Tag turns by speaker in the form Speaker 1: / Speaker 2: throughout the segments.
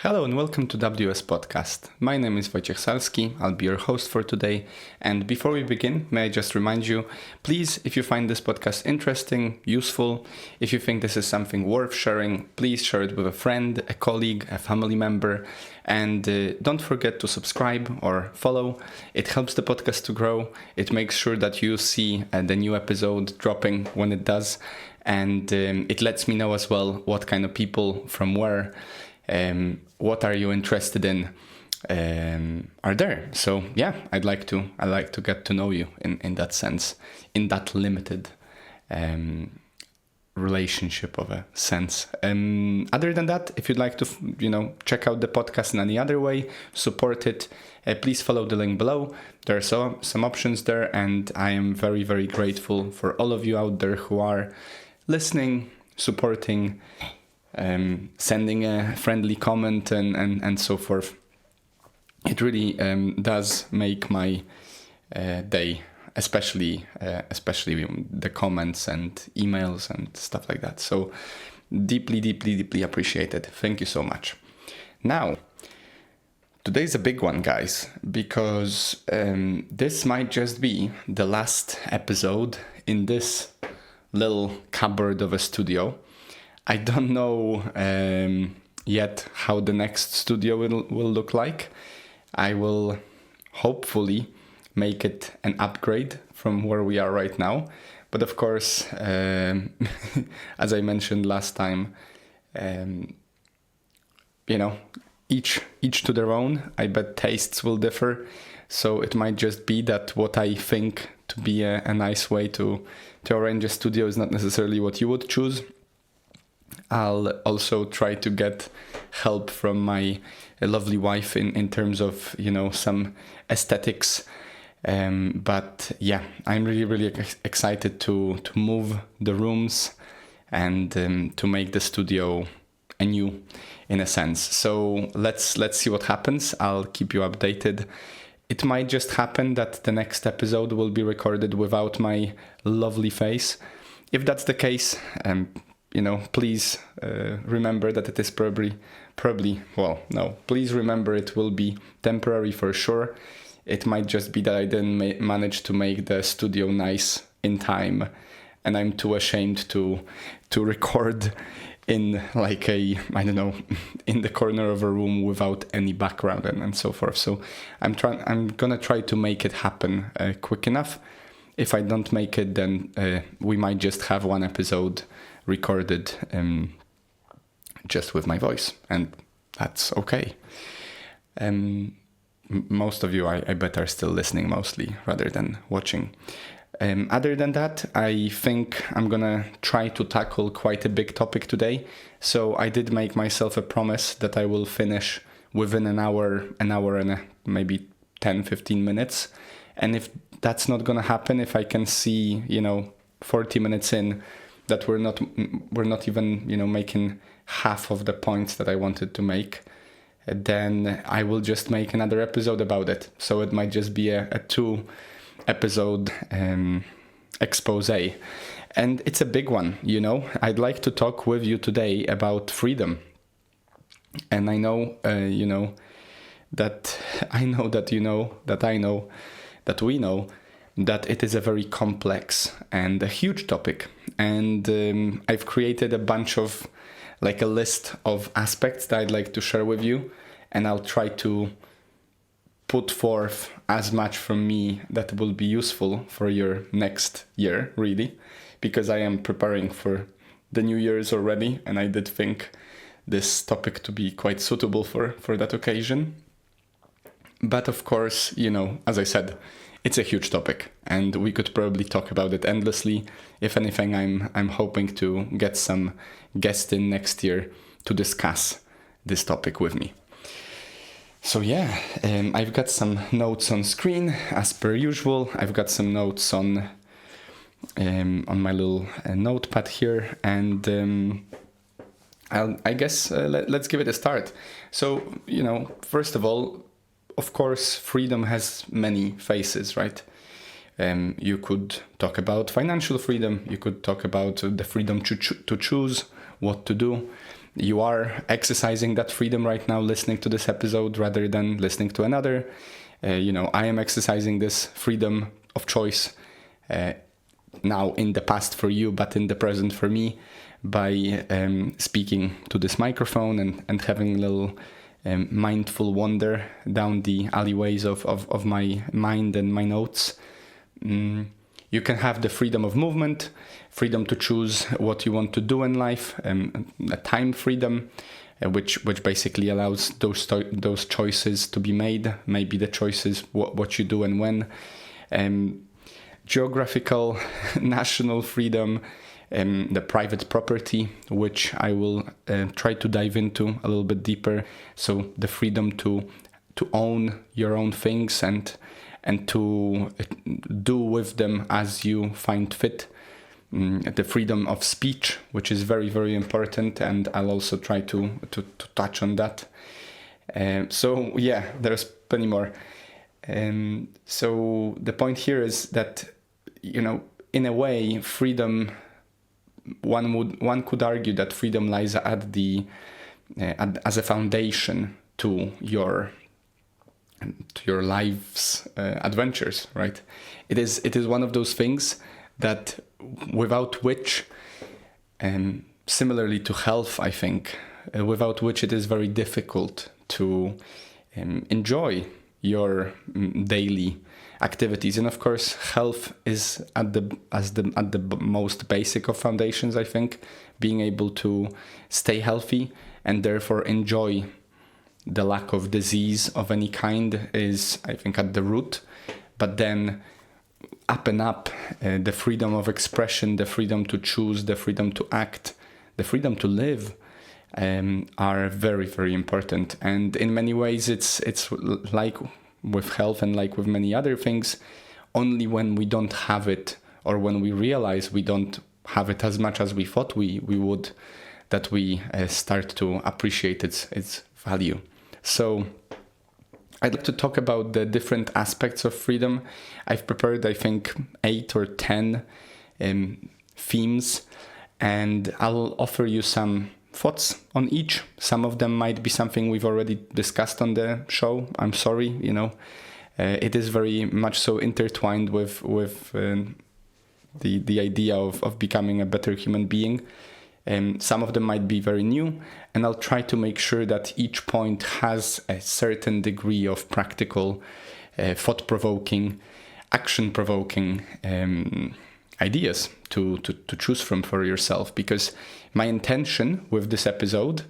Speaker 1: Hello and welcome to WS Podcast. My name is Wojciech Salski, I'll be your host for today. And before we begin, may I just remind you, please, if you find this podcast interesting, useful, if you think this is something worth sharing, please share it with a friend, a colleague, a family member. And don't forget to subscribe or follow. It helps the podcast to grow. It makes sure that you see the new episode dropping when it does. And it lets me know as well what kind of people from where what are you interested in are there. So yeah, I'd like to get to know you in that sense, in that limited relationship of a sense. Other than that, if you'd like to check out the podcast in any other way, support it, please follow the link below. There are some options there, and I am very, very grateful for all of you out there who are listening, supporting, sending a friendly comment and so forth. It really does make my day, especially the comments and emails and stuff like that. So deeply appreciated. Thank you so much. Now, today's a big one, guys, because this might just be the last episode in this little cupboard of a studio. I don't know yet how the next studio will look like. I will hopefully make it an upgrade from where we are right now. But of course, as I mentioned last time, each to their own. I bet tastes will differ. So it might just be that what I think to be a nice way to arrange a studio is not necessarily what you would choose. I'll also try to get help from my lovely wife in terms of, some aesthetics. But yeah, I'm really excited to move the rooms and to make the studio anew in a sense. So let's see what happens. I'll keep you updated. It might just happen that the next episode will be recorded without my lovely face. If that's the case, please remember that it is please remember it will be temporary for sure. It might just be that I didn't manage to make the studio nice in time, and I'm too ashamed to record in in the corner of a room without any background and so forth. So I'm gonna try to make it happen quick enough. If I don't make it, then we might just have one episode recorded just with my voice, and that's okay. Most of you, I bet, are still listening mostly rather than watching. Other than that, I think I'm gonna try to tackle quite a big topic today. So I did make myself a promise that I will finish within an hour and maybe 10-15 minutes. And if that's not gonna happen, if I can see 40 minutes in that we're not even making half of the points that I wanted to make, then I will just make another episode about it. So it might just be a 2-episode expose, and it's a big one. I'd like to talk with you today about freedom, and I know that it is a very complex and a huge topic. And I've created a bunch of, a list of aspects that I'd like to share with you. And I'll try to put forth as much from me that will be useful for your next year, really. Because I am preparing for the New Year's already. And I did think this topic to be quite suitable for that occasion. But of course, as I said, it's a huge topic, and we could probably talk about it endlessly. If anything, I'm hoping to get some guests in next year to discuss this topic with me. So yeah, I've got some notes on screen as per usual. I've got some notes on my little notepad here, and I guess let's give it a start. So first of all, of course, freedom has many faces, right? You could talk about financial freedom. You could talk about the freedom to choose what to do. you are exercising that freedom right now, listening to this episode rather than listening to another. I am exercising this freedom of choice now in the past for you, but in the present for me, by speaking to this microphone and having a little mindful wander down the alleyways of my mind and my notes. You can have the freedom of movement, freedom to choose what you want to do in life, a time freedom, which basically allows those choices to be made. Maybe the choices what you do and when. Geographical, national freedom, the private property, which I will try to dive into a little bit deeper. So the freedom to own your own things and to do with them as you find fit. The freedom of speech, which is very, very important, and I'll also try to touch on that. So yeah, there's plenty more. So the point here is that, in a way, freedom, one could argue that freedom lies at as a foundation to your life's adventures, right? It is one of those things that without which, similarly to health, I think, without which it is very difficult to enjoy your daily activities. And of course, health is at the most basic of foundations, I think. Being able to stay healthy and therefore enjoy the lack of disease of any kind is, I think, at the root. But then up and up, the freedom of expression, the freedom to choose, the freedom to act, the freedom to live are very, very important. And in many ways, it's like with health and like with many other things, only when we don't have it, or when we realize we don't have it as much as we thought we would, that we start to appreciate its value. So I'd like to talk about the different aspects of freedom. I've prepared, I think, 8 or 10 themes, and I'll offer you some thoughts on each. Some of them might be something we've already discussed on the show. I'm sorry, it is very much so intertwined with the idea of becoming a better human being. Some of them might be very new, and I'll try to make sure that each point has a certain degree of practical, thought-provoking, action-provoking ideas to choose from for yourself. Because my intention with this episode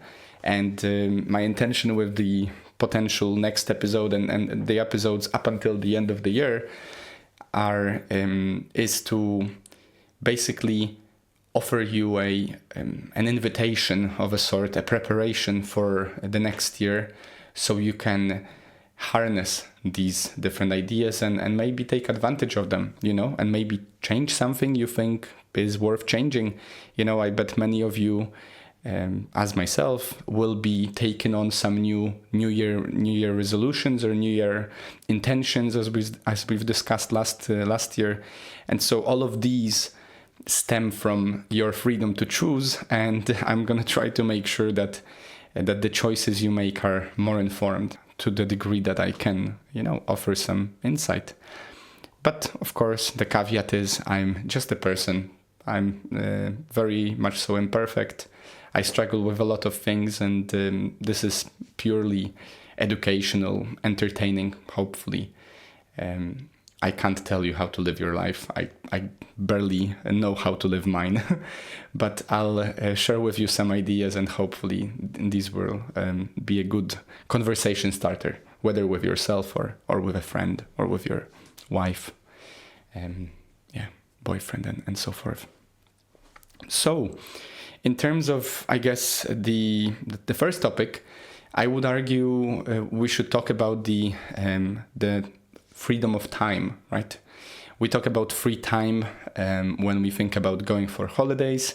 Speaker 1: and my intention with the potential next episode and the episodes up until the end of the year is to basically offer you an invitation of a sort, a preparation for the next year, so you can harness these different ideas and maybe take advantage of them, and maybe change something you think is worth changing. I bet many of you, as myself, will be taking on some new year resolutions or new year intentions, as we've discussed last year. And so all of these stem from your freedom to choose, and I'm going to try to make sure that the choices you make are more informed to the degree that I can, offer some insight. But of course, the caveat is I'm just a person. I'm very much so imperfect. I struggle with a lot of things, and this is purely educational, entertaining, hopefully. I can't tell you how to live your life. I barely know how to live mine. But I'll share with you some ideas, and hopefully these will be a good conversation starter, whether with yourself or with a friend or with your wife, boyfriend, and so forth. So in terms of, I guess, the first topic, I would argue we should talk about the freedom of time, right? We talk about free time when we think about going for holidays,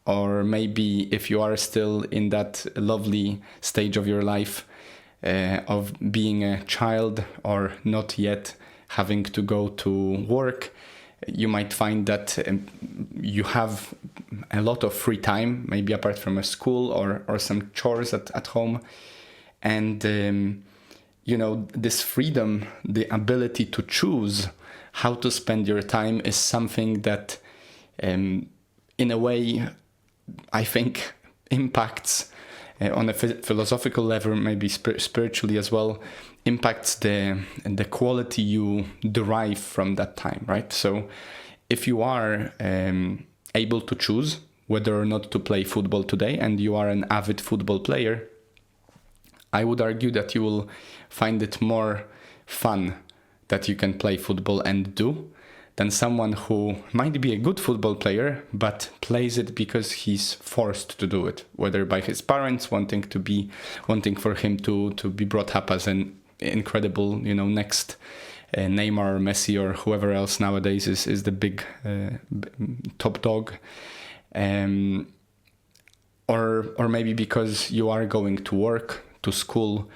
Speaker 1: or maybe if you are still in that lovely stage of your life of being a child or not yet having to go to work, you might find that you have a lot of free time, maybe apart from a school or some chores at home. And, this freedom, the ability to choose how to spend your time is something that, in a way, I think impacts on a philosophical level, maybe spiritually as well, impacts the quality you derive from that time, right? So if you are able to choose whether or not to play football today, and you are an avid football player, I would argue that you will find it more fun that you can play football and do than someone who might be a good football player but plays it because he's forced to do it, whether by his parents wanting for him to be brought up as an incredible, next Neymar or Messi or whoever else nowadays is the big top dog, or maybe because you are going to work, to school,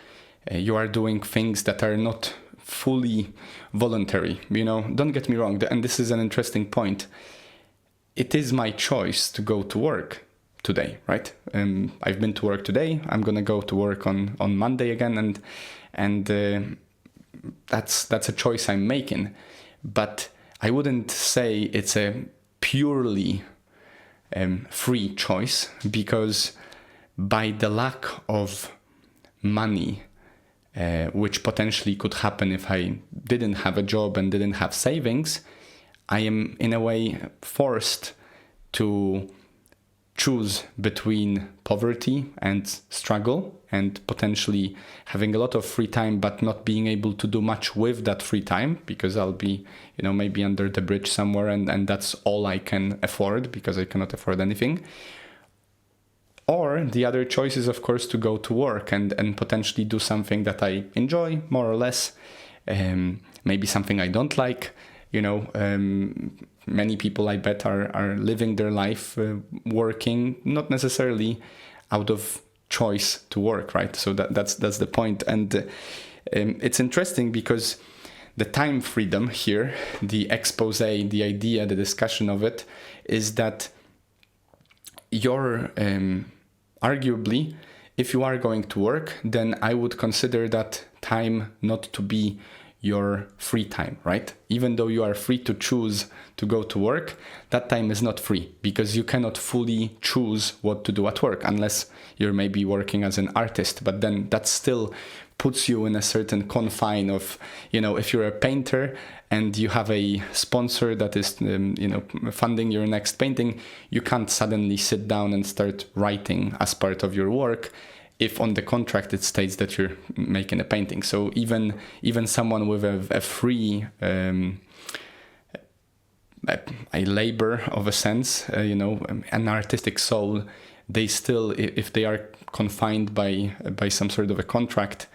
Speaker 1: you are doing things that are not fully voluntary. Don't get me wrong, and this is an interesting point. It is my choice to go to work today, right? I've been to work today. I'm gonna go to work on Monday again, and that's a choice I'm making. But I wouldn't say it's a purely free choice, because by the lack of money, which potentially could happen if I didn't have a job and didn't have savings, I am in a way forced to choose between poverty and struggle, and potentially having a lot of free time but not being able to do much with that free time, because I'll be maybe under the bridge somewhere, and that's all I can afford because I cannot afford anything. Or the other choice is, of course, to go to work and potentially do something that I enjoy more or less, maybe something I don't like. Many people, I bet, are living their life working, not necessarily out of choice to work, right? So that's the point. And it's interesting because the time freedom here, the expose, the idea, the discussion of it, is that you're arguably, if you are going to work, then I would consider that time not to be your free time, right? Even though you are free to choose to go to work, that time is not free, because you cannot fully choose what to do at work unless you're maybe working as an artist. But then that still puts you in a certain confine of, if you're a painter and you have a sponsor that is, funding your next painting, you can't suddenly sit down and start writing as part of your work if on the contract it states that you're making a painting. So even someone with a free a labor of a sense, an artistic soul, they still, if they are confined by some sort of a contract,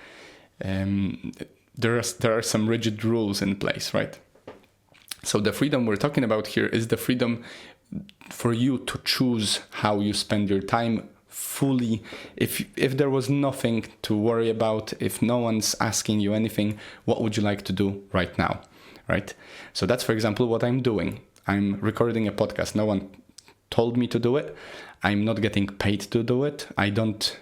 Speaker 1: there are some rigid rules in place, right? So the freedom we're talking about here is the freedom for you to choose how you spend your time fully. If there was nothing to worry about, if no one's asking you anything, what would you like to do right now, right? So that's, for example, what I'm doing. I'm recording a podcast. No one told me to do it. I'm not getting paid to do it. I don't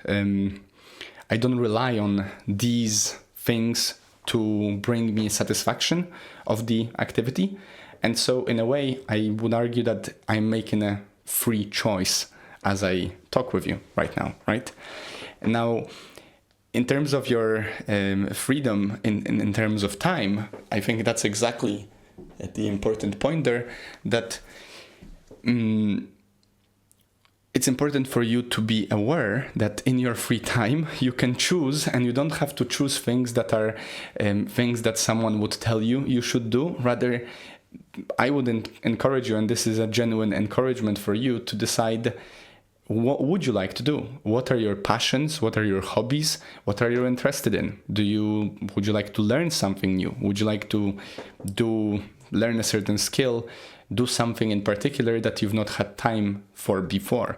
Speaker 1: rely on these things to bring me satisfaction of the activity. And so in a way, I would argue that I'm making a free choice as I talk with you right now, right? Now, in terms of your freedom in terms of time, I think that's exactly the important point there, that it's important for you to be aware that in your free time you can choose, and you don't have to choose things that are things that someone would tell you should do. Rather, I would encourage you, and this is a genuine encouragement for you, to decide what would you like to do? What are your passions? What are your hobbies? What are you interested in? Would you like to learn something new? Would you like to learn a certain skill? Do something in particular that you've not had time for before?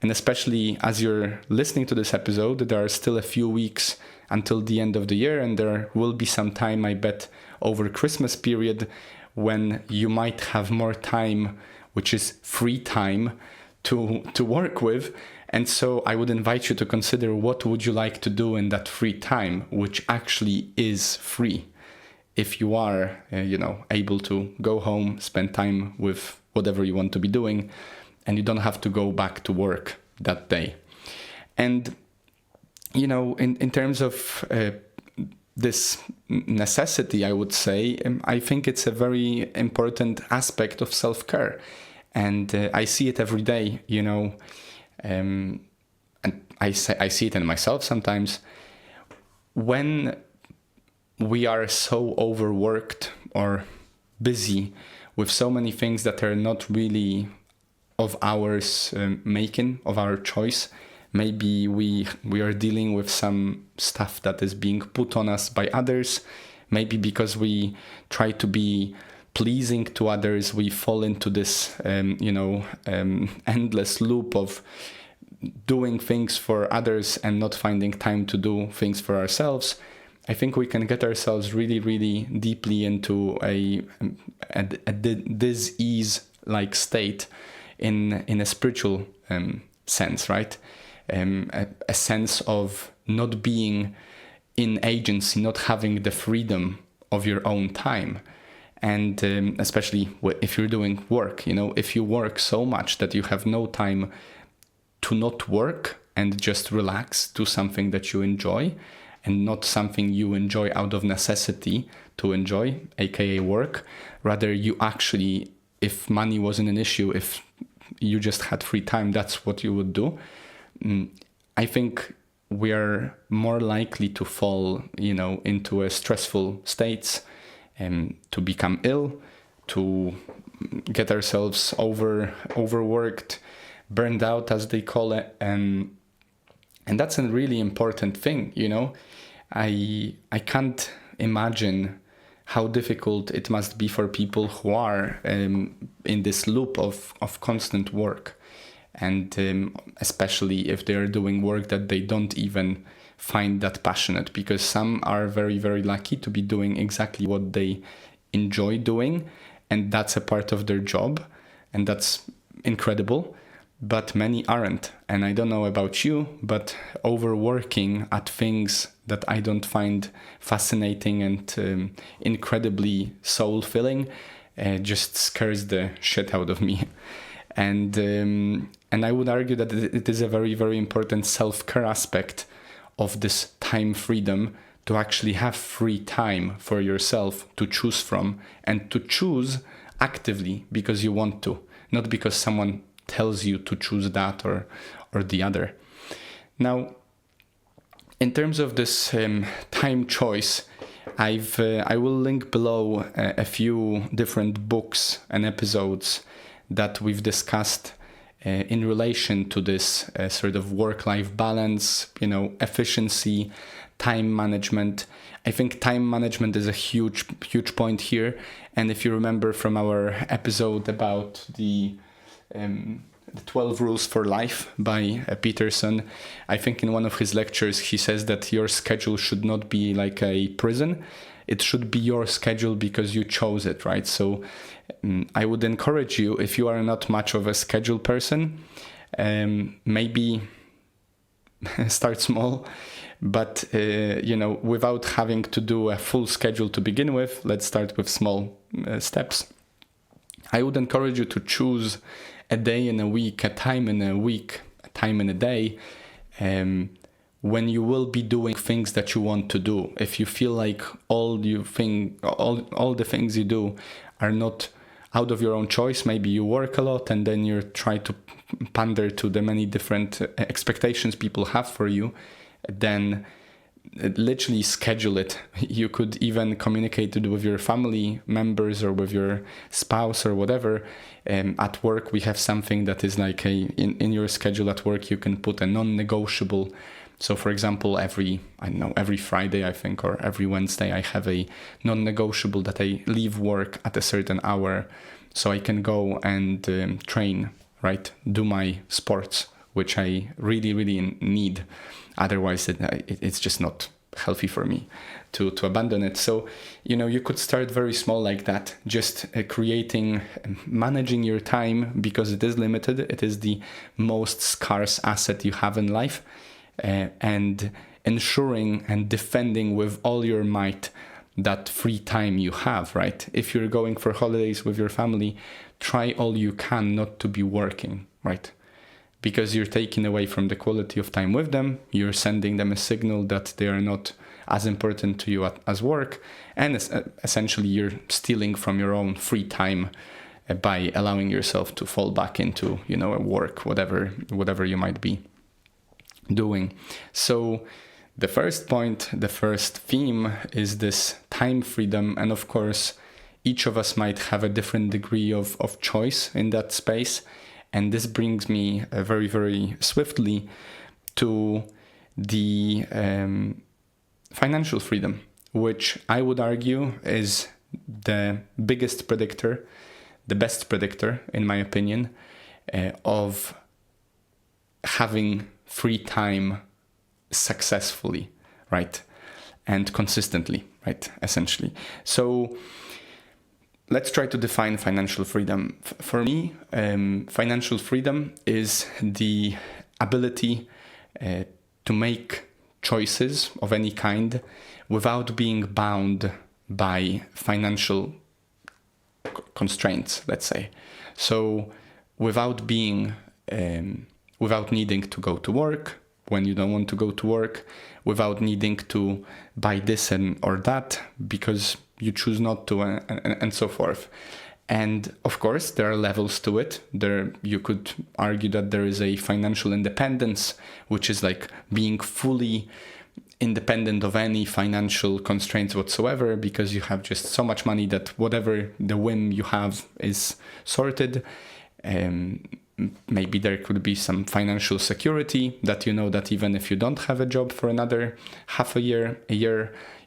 Speaker 1: And especially as you're listening to this episode, there are still a few weeks until the end of the year, and there will be some time, I bet, over Christmas period when you might have more time, which is free time, to work with. And so I would invite you to consider, what would you like to do in that free time, which actually is free, if you are able to go home, spend time with whatever you want to be doing, and you don't have to go back to work that day. And in terms of this necessity, I would say, I think it's a very important aspect of self-care. And I see it every day, and I see it in myself sometimes. When we are so overworked or busy with so many things that are not really of ours making, of our choice, maybe we are dealing with some stuff that is being put on us by others. Maybe because we try to be pleasing to others, we fall into this, endless loop of doing things for others and not finding time to do things for ourselves. I think we can get ourselves really, really deeply into a dis-ease-like state in a spiritual sense, right? A sense of not being in agency, not having the freedom of your own time. And especially if you're doing work, if you work so much that you have no time to not work and just relax, do something that you enjoy, and not something you enjoy out of necessity to enjoy, aka work. Rather, you actually, if money wasn't an issue, if you just had free time, that's what you would do. I think we are more likely to fall, into a stressful states, to become ill, to get ourselves overworked, burned out, as they call it, and that's a really important thing. I can't imagine how difficult it must be for people who are in this loop of constant work. And especially if they're doing work that they don't even find that passionate, because some are very, very lucky to be doing exactly what they enjoy doing, and that's a part of their job, and that's incredible. But many aren't. And I don't know about you, but overworking at things that I don't find fascinating and incredibly soul-filling just scares the shit out of me. And I would argue that it is a very, very important self-care aspect of this time freedom, to actually have free time for yourself to choose from, and to choose actively because you want to, not because someone tells you to choose that or the other. Now, in terms of this time choice, I will link below a few different books and episodes that we've discussed in relation to this sort of work-life balance, efficiency, time management. I think time management is a huge point here. And if you remember from our episode about the 12 Rules for Life by Peterson, I think in one of his lectures he says that your schedule should not be like a prison. It should be your schedule because you chose it, right? So I would encourage you, if you are not much of a schedule person, maybe start small, but without having to do a full schedule to begin with, let's start with small steps. I would encourage you to choose a day in a week, a time in a week, a time in a day, when you will be doing things that you want to do. If you feel like all the things you do are not out of your own choice, maybe you work a lot and then you try to pander to the many different expectations people have for you, then literally schedule it. You could even communicate it with your family members or with your spouse or whatever. At work, we have something that is like in your schedule at work, you can put a non-negotiable. So for example, every Friday, I think, or every Wednesday, I have a non-negotiable that I leave work at a certain hour so I can go and train, right? Do my sports, which I really, really need. Otherwise, it's just not healthy for me to abandon it. So, you could start very small like that, just managing your time, because it is limited. It is the most scarce asset you have in life, and ensuring and defending with all your might that free time you have, right? If you're going for holidays with your family, try all you can not to be working, right? Because you're taking away from the quality of time with them. You're sending them a signal that they are not as important to you as work. And essentially you're stealing from your own free time by allowing yourself to fall back into, a work, whatever you might be doing. So the first point, the first theme is this time freedom. And of course, each of us might have a different degree of choice in that space. And this brings me very, very swiftly to the financial freedom, which I would argue is the biggest predictor, the best predictor, in my opinion, of having free time successfully, right? And consistently, right? Essentially. So let's try to define financial freedom. For me, financial freedom is the ability to make choices of any kind without being bound by financial constraints, let's say. So without needing to go to work when you don't want to go to work, without needing to buy this or that because you choose not to, and so forth. And of course, there are levels to it. You could argue that there is a financial independence, which is like being fully independent of any financial constraints whatsoever, because you have just so much money that whatever the whim you have is sorted. Maybe there could be some financial security that that even if you don't have a job for another half a year,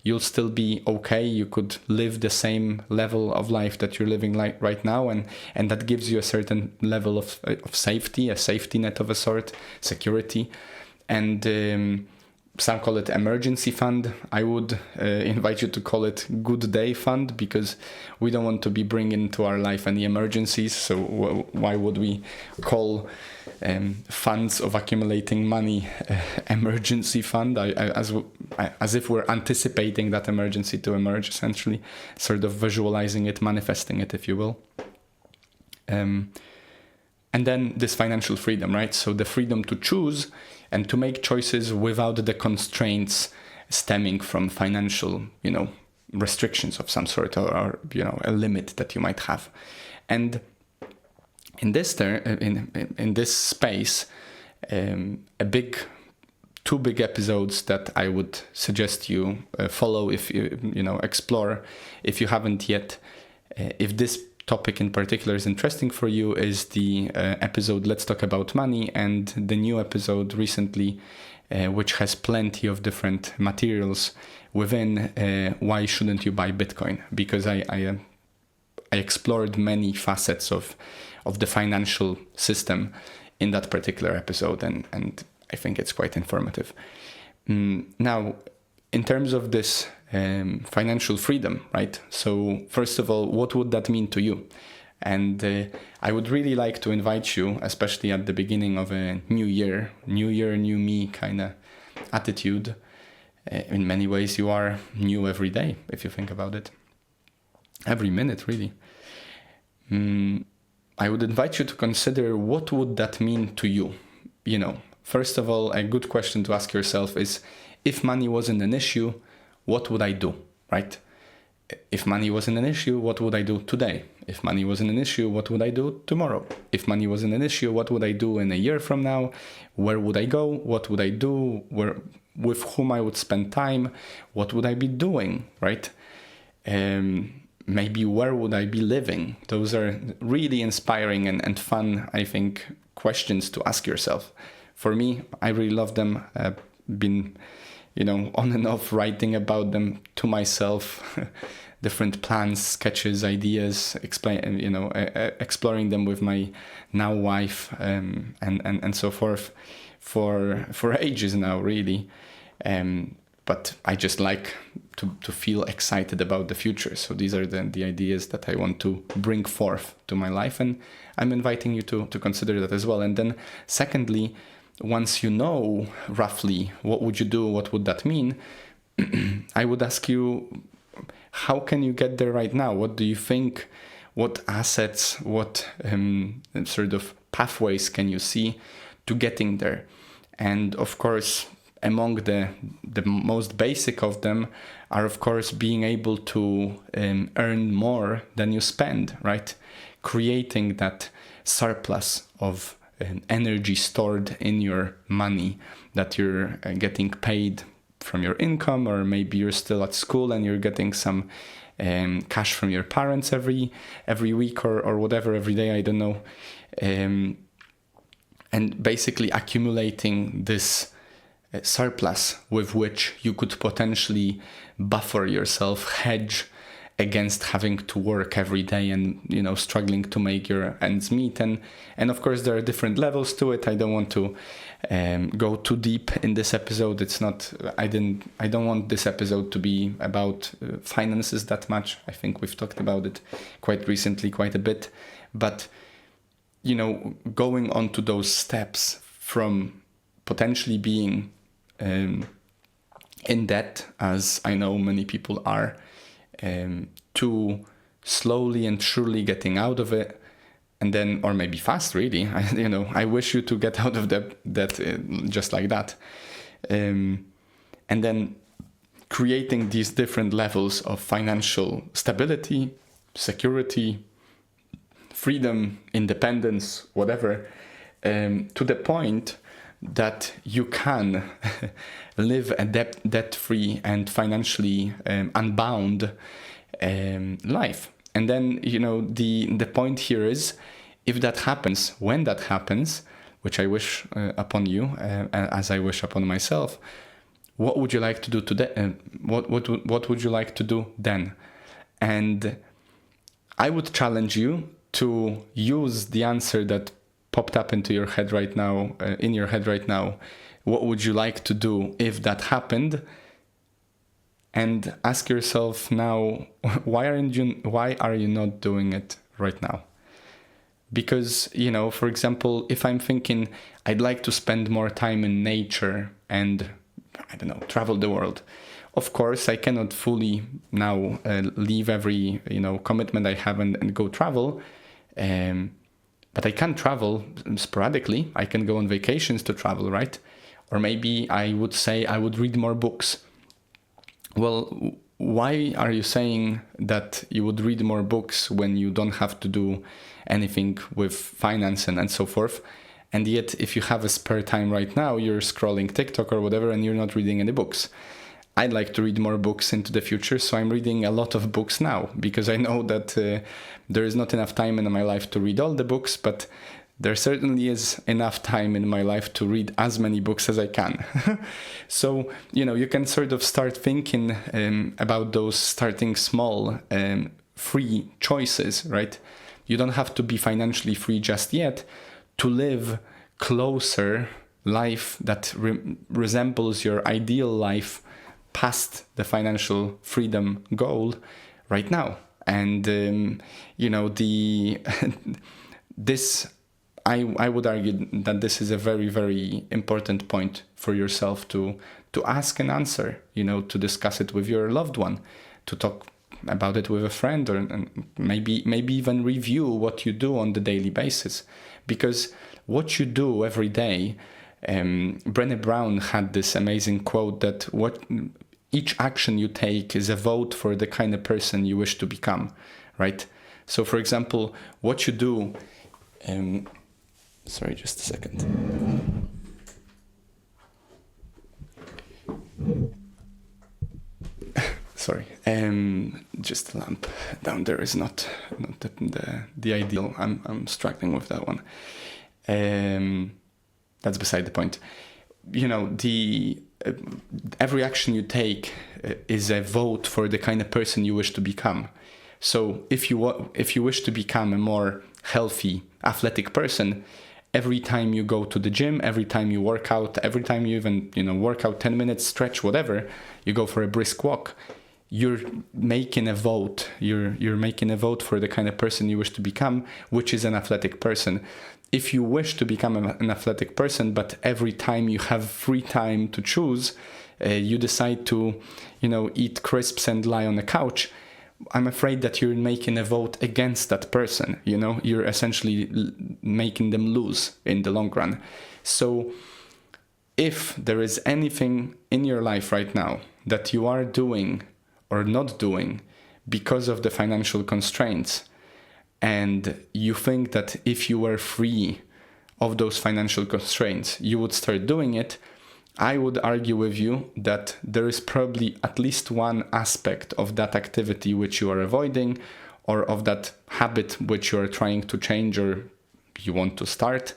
Speaker 1: you'll still be okay. You could live the same level of life that you're living like right now, and that gives you a certain level of safety, a safety net of a sort, security. And some call it emergency fund. I would invite you to call it good day fund, because we don't want to be bringing into our life any emergencies. So why would we call funds of accumulating money emergency fund, as if we're anticipating that emergency to emerge, essentially, sort of visualizing it, manifesting it, if you will. And then this financial freedom, right? So the freedom to choose and to make choices without the constraints stemming from financial, restrictions of some sort, or a limit that you might have. And in this in this space, two big episodes that I would suggest you follow, if you explore, if you haven't yet. If this topic in particular is interesting for you, is the episode Let's Talk About Money, and the new episode recently, which has plenty of different materials within Why Shouldn't You Buy Bitcoin? Because I explored many facets of the financial system in that particular episode, and I think it's quite informative. Now, in terms of this financial freedom, right? So first of all, what would that mean to you? And I would really like to invite you, especially at the beginning of a new year, new me kind of attitude. In many ways, you are new every day, if you think about it. Every minute, really. I would invite you to consider, what would that mean to you? First of all, a good question to ask yourself is, if money wasn't an issue, what would I do, right? If money wasn't an issue, what would I do today? If money wasn't an issue, what would I do tomorrow? If money wasn't an issue, what would I do in a year from now? Where would I go? What would I do? With whom I would spend time? What would I be doing, right? Maybe where would I be living? Those are really inspiring and fun, I think, questions to ask yourself. For me, I really love them. I've been on and off writing about them to myself, different plans, sketches, ideas, exploring them with my now wife, and so forth for ages now, really. but I just like to feel excited about the future. So these are the ideas that I want to bring forth to my life, and I'm inviting you to consider that as well. And then secondly, once you know roughly what would you do, what would that mean, I would ask you, how can you get there right now? What do you think? What assets, what sort of pathways can you see to getting there? And of course, among the most basic of them are, of course, being able to earn more than you spend, right? Creating that surplus of energy stored in your money that you're getting paid from your income, or maybe you're still at school and you're getting some cash from your parents every week or whatever, every day, I don't know. And basically accumulating this surplus with which you could potentially buffer yourself, hedge against having to work every day and, you know, struggling to make your ends meet. And of course, there are different levels to it. I don't want to go too deep in this episode. It's not, I don't want this episode to be about finances that much. I think we've talked about it quite recently, quite a bit. But, you know, going on to those steps from potentially being in debt, as I know many people are, to slowly and surely getting out of it, and then, or maybe fast, really. I wish you to get out of that just like that, and then creating these different levels of financial stability, security, freedom, independence, whatever, to the point that you can live a debt-free and financially unbound life. And then, you know, the point here is, if that happens, when that happens, which I wish upon you, as I wish upon myself, what would you like to do today? What would you like to do then? And I would challenge you to use the answer that popped up into your head right now, what would you like to do if that happened? And ask yourself now, why are you not doing it right now? Because, you know, for example, if I'm thinking I'd like to spend more time in nature and, I don't know, travel the world, of course I cannot fully now leave every, you know, commitment I have and go travel. But I can travel sporadically. I can go on vacations to travel, right? Or maybe I would say I would read more books. Well, why are you saying that you would read more books when you don't have to do anything with finance and so forth? And yet, if you have a spare time right now, you're scrolling TikTok or whatever, and you're not reading any books. I'd like to read more books into the future, so I'm reading a lot of books now, because I know that there is not enough time in my life to read all the books, but there certainly is enough time in my life to read as many books as I can. So, you know, you can sort of start thinking about those starting small, free choices, right? You don't have to be financially free just yet to live closer life that resembles your ideal life past the financial freedom goal right now. And, you know, I would argue that this is a very, very important point for yourself to ask and answer, you know, to discuss it with your loved one, to talk about it with a friend, or maybe even review what you do on the daily basis. Because what you do every day, Brené Brown had this amazing quote that each action you take is a vote for the kind of person you wish to become, right? So, for example, what you do... sorry, just a second. Sorry, just the lamp down there is not the ideal. I'm struggling with that one. That's beside the point. You know, every action you take is a vote for the kind of person you wish to become. So if you wish to become a more healthy, athletic person, every time you go to the gym, every time you work out, every time you even, work out 10 minutes, stretch, whatever, you go for a brisk walk, you're making a vote. You're making a vote for the kind of person you wish to become, which is an athletic person. If you wish to become an athletic person, but every time you have free time to choose, you decide to, eat crisps and lie on the couch, I'm afraid that you're making a vote against that person. You're essentially making them lose in the long run. So if there is anything in your life right now that you are doing or not doing because of the financial constraints, and you think that if you were free of those financial constraints, you would start doing it, I would argue with you that there is probably at least one aspect of that activity which you are avoiding, or of that habit which you are trying to change or you want to start,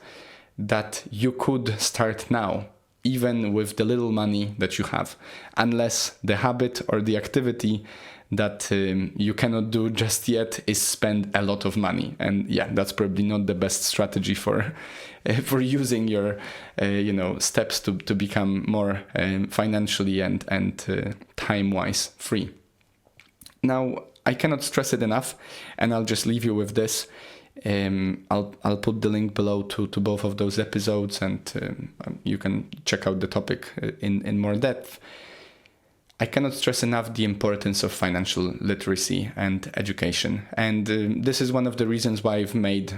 Speaker 1: that you could start now, even with the little money that you have, unless the habit or the activity that you cannot do just yet is spend a lot of money. And yeah, that's probably not the best strategy for using your steps to become more financially and time-wise free. Now, I cannot stress it enough, and I'll just leave you with this. I'll put the link below to both of those episodes, and you can check out the topic in more depth. I cannot stress enough the importance of financial literacy and education. And this is one of the reasons why I've made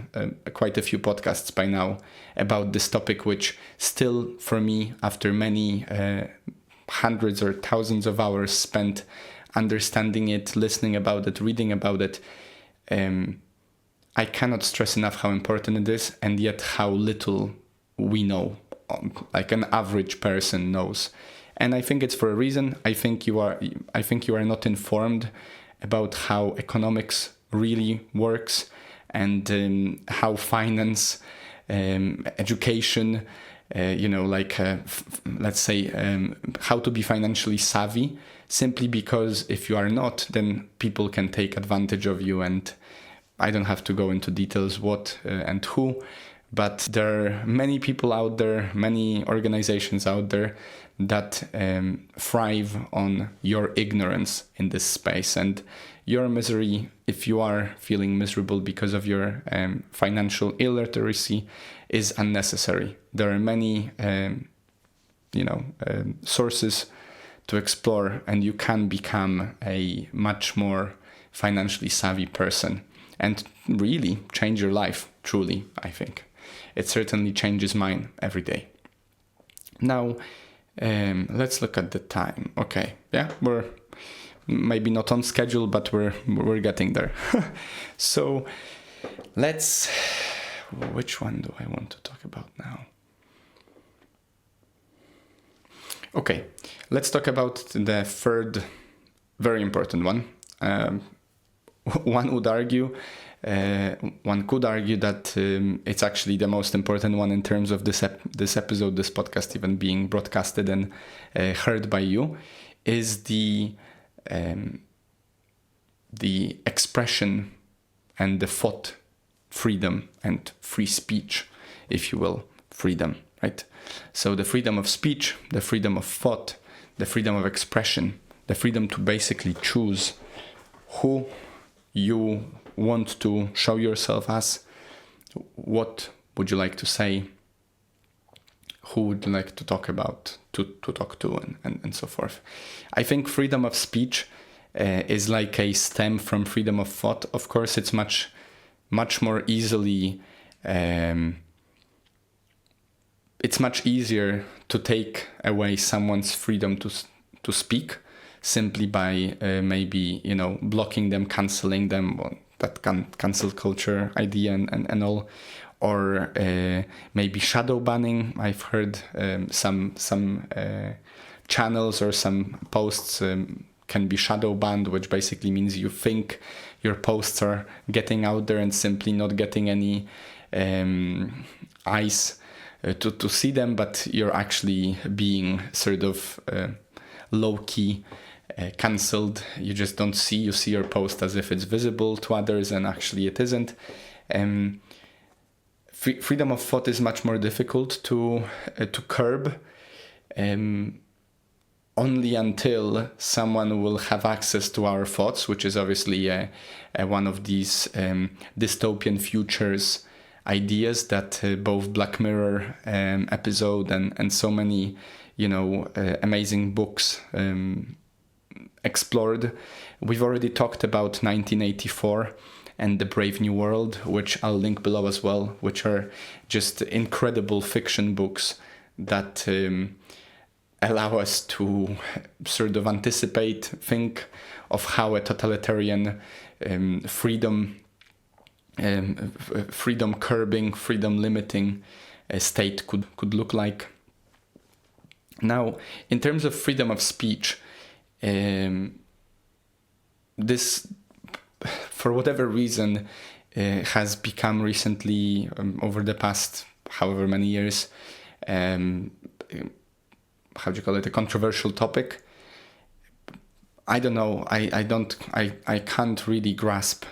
Speaker 1: quite a few podcasts by now about this topic, which still, for me, after many hundreds or thousands of hours spent understanding it, listening about it, reading about it, I cannot stress enough how important it is, and yet how little we know, like an average person knows. And I think it's for a reason. I think you are not informed about how economics really works, and how finance, education, let's say, how to be financially savvy. Simply because if you are not, then people can take advantage of you. And I don't have to go into details what and who, but there are many people out there, many organizations out there that thrive on your ignorance in this space, and your misery, if you are feeling miserable because of your financial illiteracy, is unnecessary. There are many sources to explore, and you can become a much more financially savvy person and really change your life, truly, I think. It certainly changes mine every day. Now, let's look at the time. Okay, yeah, we're maybe not on schedule, but we're getting there. So which one do I want to talk about now? Okay, let's talk about the third very important one. One could argue that it's actually the most important one in terms of this episode, this podcast even being broadcasted and heard by you, is the expression and the thought freedom and free speech, if you will, freedom, right? So the freedom of speech, the freedom of thought, the freedom of expression, the freedom to basically choose who you want to show yourself as, what would you like to say, who would you like to talk about, to talk to, and so forth. I think freedom of speech is like a stem from freedom of thought. Of course, it's much more easily, it's much easier to take away someone's freedom to speak simply by maybe, blocking them, canceling them, or that cancel culture idea and all, or maybe shadow banning. I've heard some channels or some posts can be shadow banned, which basically means you think your posts are getting out there and simply not getting any eyes to see them, but you're actually being sort of low-key cancelled. You just don't see. You see your post as if it's visible to others, and actually it isn't. freedom of thought is much more difficult to curb, only until someone will have access to our thoughts, which is obviously one of these dystopian futures ideas that both Black Mirror episode and so many, amazing books explored. We've already talked about 1984 and The Brave New World, which I'll link below as well, which are just incredible fiction books that allow us to sort of anticipate, think of how a totalitarian freedom curbing, freedom limiting state could look like. Now, in terms of freedom of speech, this, for whatever reason, has become recently, over the past however many years, a controversial topic. I don't know. I can't really grasp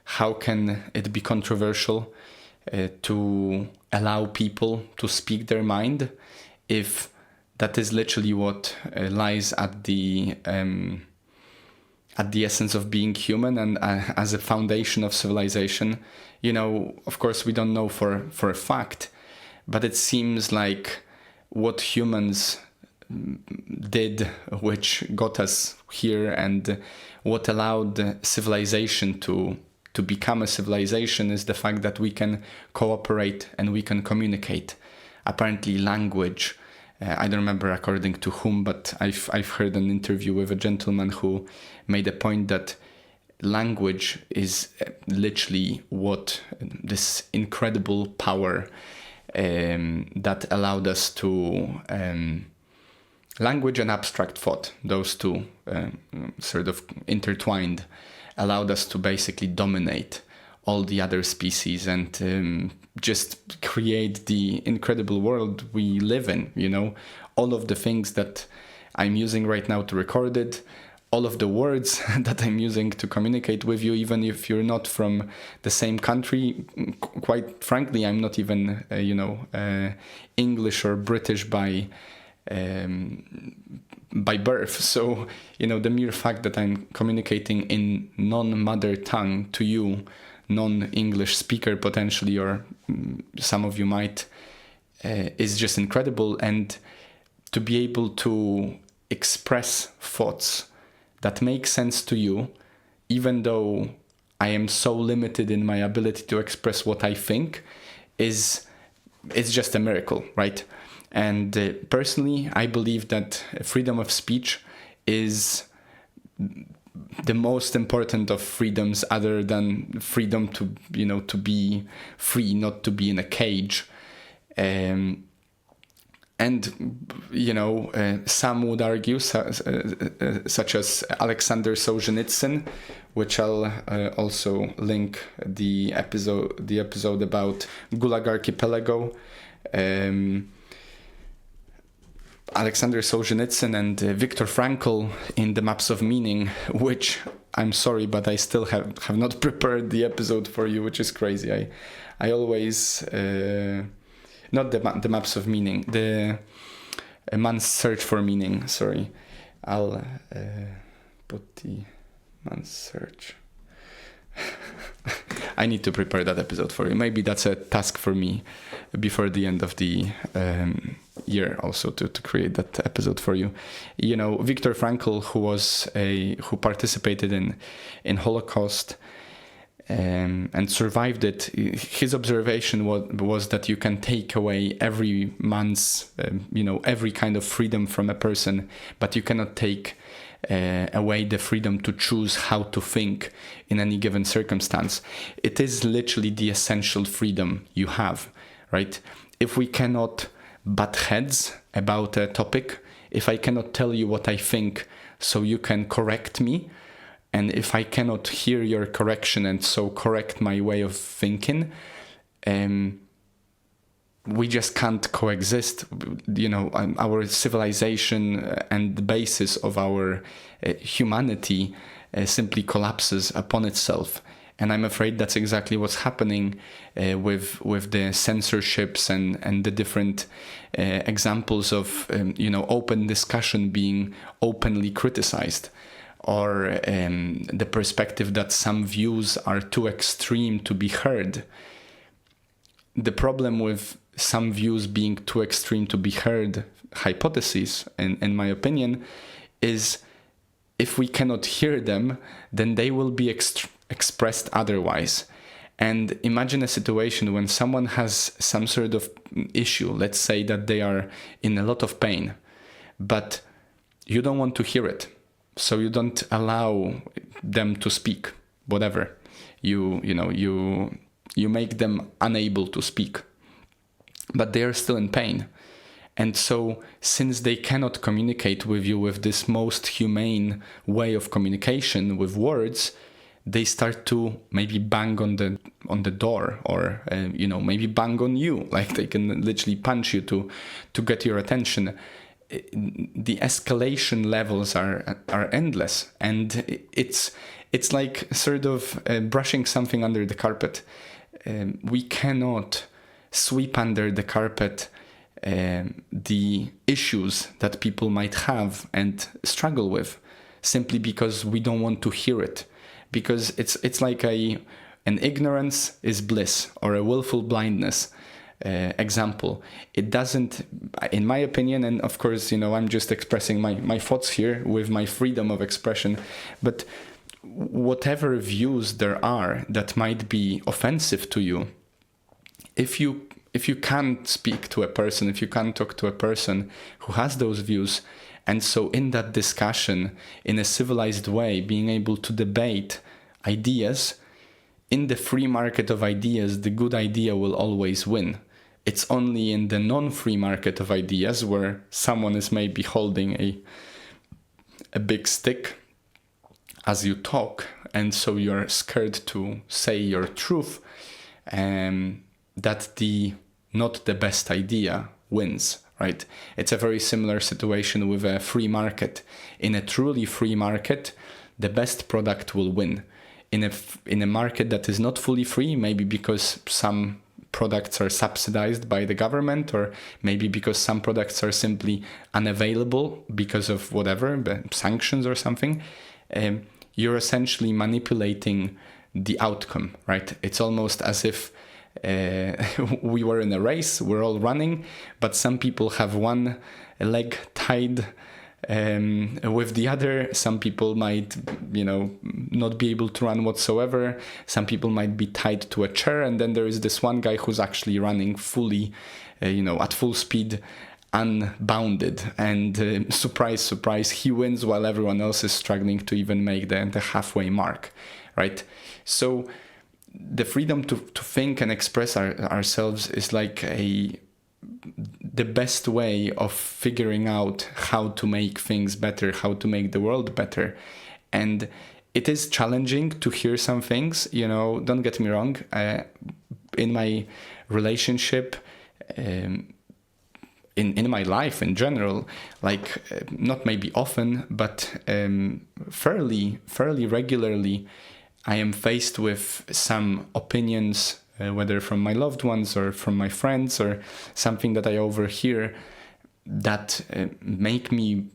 Speaker 1: how can it be controversial to allow people to speak their mind if that is literally what lies at the essence of being human and as a foundation of civilization. Of course, we don't know for a fact, but it seems like what humans did, which got us here, and what allowed civilization to become a civilization, is the fact that we can cooperate and we can communicate. Apparently, language. I don't remember according to whom, but I've heard an interview with a gentleman who made a point that language is literally what this incredible power that allowed us to language and abstract thought, those two sort of intertwined, allowed us to basically dominate all the other species and just create the incredible world we live in. All of the things that I'm using right now to record it, all of the words that I'm using to communicate with you, even if you're not from the same country. Quite frankly, I'm not even English or British by birth. So the mere fact that I'm communicating in non-mother tongue to you, non-English speaker potentially, or some of you might, is just incredible. And to be able to express thoughts that make sense to you, even though I am so limited in my ability to express what I think, it's just a miracle, right? And personally, I believe that freedom of speech is the most important of freedoms, other than freedom to be free, not to be in a cage. Some would argue, such as Alexander Solzhenitsyn, which I'll also link the episode about Gulag Archipelago. Alexander Solzhenitsyn and Viktor Frankl in The Maps of Meaning, which, I'm sorry, but I still have not prepared the episode for you, which is crazy. I always... not the Maps of Meaning, the Man's Search for Meaning, sorry. I'll put the Man's Search. I need to prepare that episode for you. Maybe that's a task for me before the end of the year, also to create that episode for you. Viktor Frankl, who participated in Holocaust and survived it. His observation was that you can take away every man's, every kind of freedom from a person, but you cannot take away the freedom to choose how to think in any given circumstance. It is literally the essential freedom you have, right? If we cannot butt heads about a topic, if I cannot tell you what I think so you can correct me, and if I cannot hear your correction and so correct my way of thinking, we just can't coexist. Our civilization and the basis of our humanity simply collapses upon itself. And I'm afraid that's exactly what's happening with the censorships and the different examples of open discussion being openly criticized, or the perspective that some views are too extreme to be heard. The problem with some views being too extreme to be heard hypothesis, in my opinion, is if we cannot hear them, then they will be expressed otherwise. And imagine a situation when someone has some sort of issue. Let's say that they are in a lot of pain, but you don't want to hear it. So you don't allow them to speak, whatever. You make them unable to speak, but they are still in pain. And so since they cannot communicate with you with this most humane way of communication with words, they start to maybe bang on the door, or maybe bang on you, like they can literally punch you to get your attention. The escalation levels are endless, and it's like sort of brushing something under the carpet. We cannot sweep under the carpet the issues that people might have and struggle with, simply because we don't want to hear it. Because it's like an ignorance is bliss, or a willful blindness example. It doesn't, in my opinion, and of course, I'm just expressing my thoughts here with my freedom of expression, but whatever views there are that might be offensive to you, if you can't speak to a person, if you can't talk to a person who has those views, and so in that discussion, in a civilized way, being able to debate ideas, in the free market of ideas, the good idea will always win. It's only in the non-free market of ideas, where someone is maybe holding a big stick as you talk, and so you're scared to say your truth, that not the best idea wins, right? It's a very similar situation with a free market. In a truly free market, the best product will win. In a market that is not fully free, maybe because some products are subsidized by the government, or maybe because some products are simply unavailable because of whatever, sanctions or something, you're essentially manipulating the outcome, right? It's almost as if we were in a race, we're all running, but some people have one leg tied with the other. Some people might, not be able to run whatsoever. Some people might be tied to a chair, and then there is this one guy who's actually running fully, at full speed, unbounded, and surprise, surprise, he wins while everyone else is struggling to even make the halfway mark, right? So the freedom to think and express ourselves is like the best way of figuring out how to make things better, how to make the world better. And it is challenging to hear some things, don't get me wrong. In my relationship, in my life in general, like not maybe often, but fairly regularly, I am faced with some opinions, whether from my loved ones or from my friends, or something that I overhear that make me,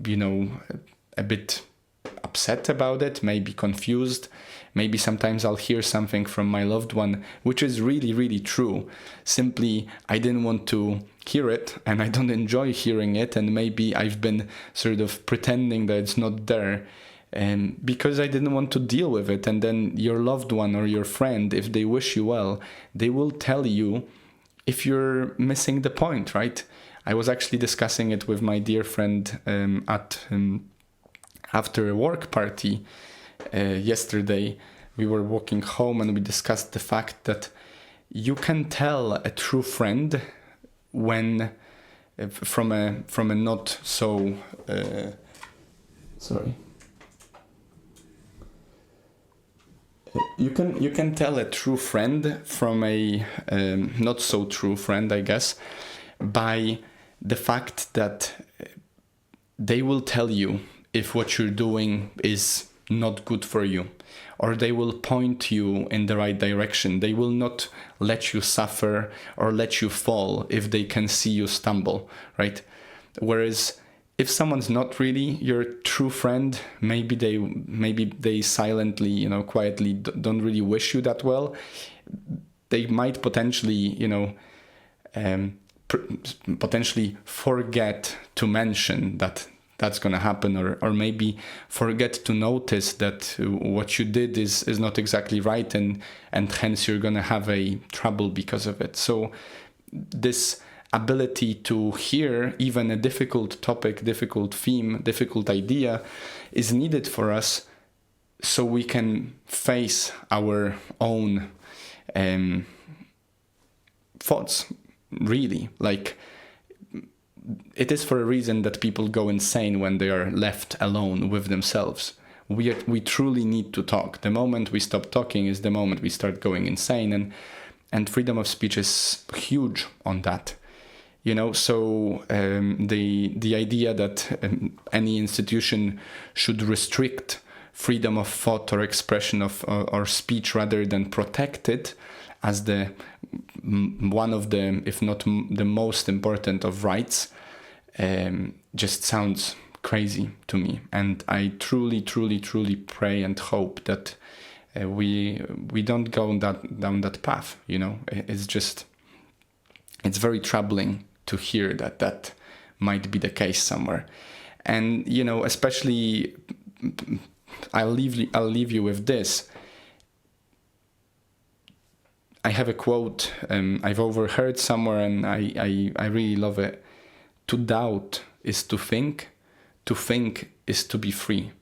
Speaker 1: a bit upset about it, maybe confused. Maybe sometimes I'll hear something from my loved one, which is really, really true. Simply, I didn't want to hear it, and I don't enjoy hearing it, and maybe I've been sort of pretending that it's not there. Because I didn't want to deal with it. And then your loved one or your friend, if they wish you well, they will tell you if you're missing the point, right? I was actually discussing it with my dear friend after a work party yesterday. We were walking home and we discussed the fact that you can tell a true friend when from a not so sorry. You can tell a true friend from a not so true friend, I guess, by the fact that they will tell you if what you're doing is not good for you, or they will point you in the right direction. They will not let you suffer or let you fall if they can see you stumble, right? Whereas if someone's not really your true friend, maybe they silently, quietly don't really wish you that well. They might potentially, potentially forget to mention that that's going to happen, or maybe forget to notice that what you did is not exactly right, and hence you're going to have a trouble because of it. So this ability to hear even a difficult topic, difficult theme, difficult idea is needed for us, so we can face our own thoughts, really. Like, it is for a reason that people go insane when they are left alone with themselves. We truly need to talk. The moment we stop talking is the moment we start going insane, and freedom of speech is huge on that. So the idea that any institution should restrict freedom of thought or expression of or speech rather than protect it as the one of the, if not the most important of rights, just sounds crazy to me. And I truly pray and hope that we don't go down that path. It's very troubling to hear that might be the case somewhere. And especially, I'll leave you with this. I have a quote I've overheard somewhere, and I really love it. To doubt is to think is to be free.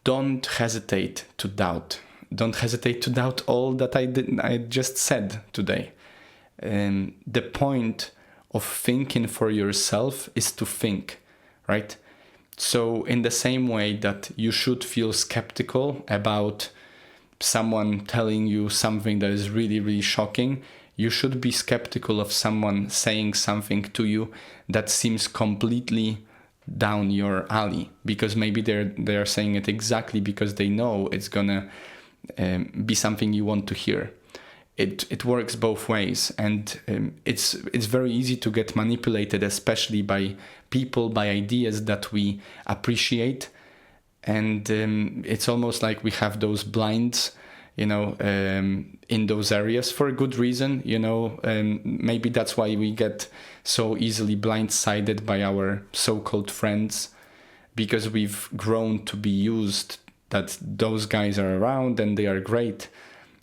Speaker 1: Don't hesitate to doubt. Don't hesitate to doubt all that I just said today. The point of thinking for yourself is to think, right? So in the same way that you should feel skeptical about someone telling you something that is really shocking, you should be skeptical of someone saying something to you that seems completely down your alley, because maybe they are saying it exactly because they know it's gonna be something you want to hear. It works both ways, and it's very easy to get manipulated, especially by people, by ideas that we appreciate, and it's almost like we have those blinds, in those areas for a good reason. Maybe that's why we get so easily blindsided by our so-called friends, because we've grown to be used that those guys are around and they are great.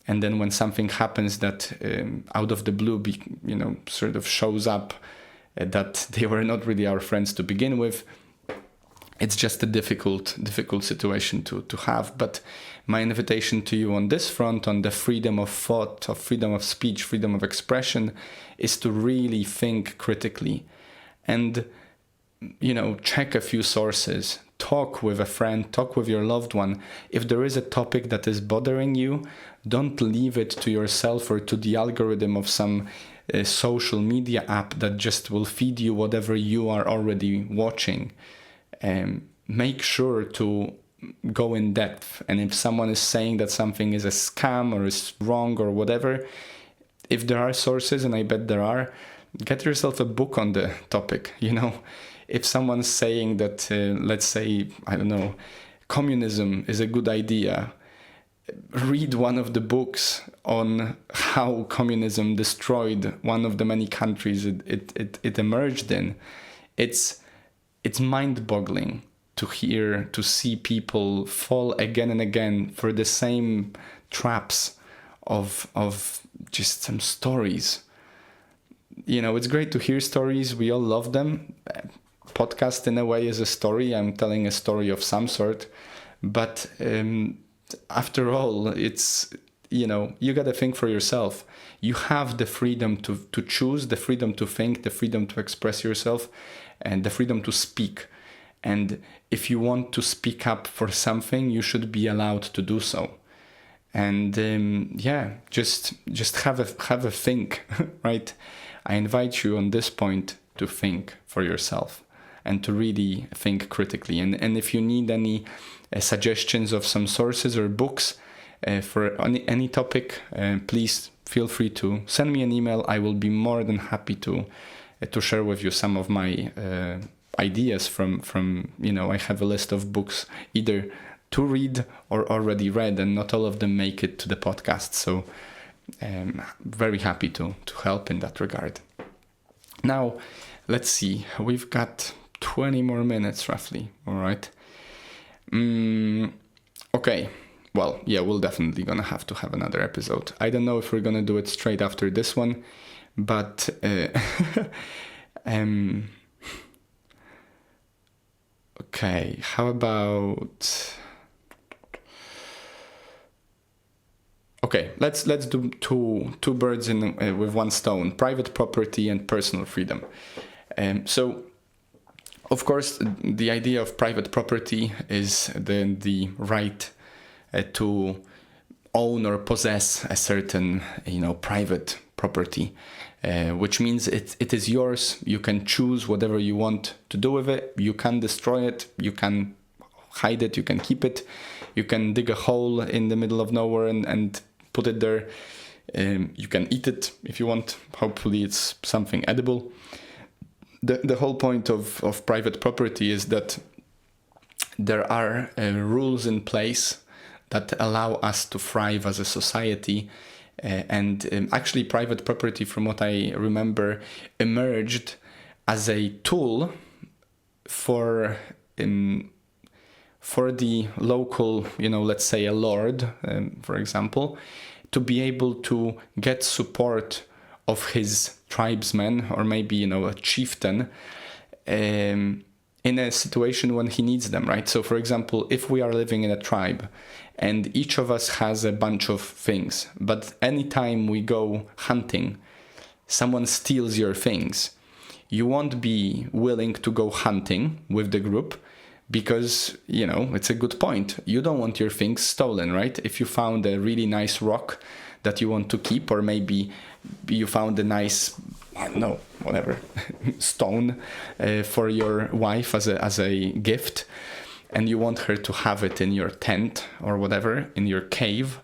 Speaker 1: And then when something happens that out of the blue, sort of shows up that they were not really our friends to begin with, it's just a difficult situation to have. But my invitation to you on this front, on the freedom of thought, of freedom of speech, freedom of expression, is to really think critically and, check a few sources. Talk with a friend, talk with your loved one. If there is a topic that is bothering you, don't leave it to yourself or to the algorithm of some social media app that just will feed you whatever you are already watching. Make sure to go in depth. And if someone is saying that something is a scam or is wrong or whatever, if there are sources, and I bet there are, get yourself a book on the topic. If someone's saying that, let's say, I don't know, communism is a good idea, read one of the books on how communism destroyed one of the many countries it emerged in. It's mind-boggling to see people fall again and again for the same traps of just some stories. It's great to hear stories. We all love them. Podcast in a way is a story. I'm telling a story of some sort, but after all, it's, you got to think for yourself. You have the freedom to choose, the freedom to think, the freedom to express yourself, and the freedom to speak. And if you want to speak up for something, you should be allowed to do so. And just have a think, right? I invite you on this point to think for yourself and to really think critically. And if you need any suggestions of some sources or books for any topic, please feel free to send me an email. I will be more than happy to share with you some of my ideas from I have a list of books either to read or already read, and not all of them make it to the podcast. So very happy to help in that regard. Now, let's see. We've got 20 more minutes roughly. All right. Okay. Well, yeah, we're definitely going to have another episode. I don't know if we're going to do it straight after this one, but okay, how about... Okay, let's do two birds with one stone: private property and personal freedom. So, of course, the idea of private property is the right to own or possess a certain private property, which means it is yours. You can choose whatever you want to do with it. You can destroy it. You can hide it. You can keep it. You can dig a hole in the middle of nowhere and put it there. You can eat it if you want. Hopefully it's something edible. The whole point of private property is that there are rules in place that allow us to thrive as a society. And actually private property, from what I remember, emerged as a tool for the local, let's say a lord, for example, to be able to get support of his tribesmen, or maybe, a chieftain, in a situation when he needs them, right? So, for example, if we are living in a tribe and each of us has a bunch of things, but anytime we go hunting, someone steals your things, you won't be willing to go hunting with the group, because, it's a good point. You don't want your things stolen, right? If you found a really nice rock that you want to keep, or maybe you found a nice, I don't know, whatever, stone for your wife as a gift, and you want her to have it in your tent or whatever, in your cave,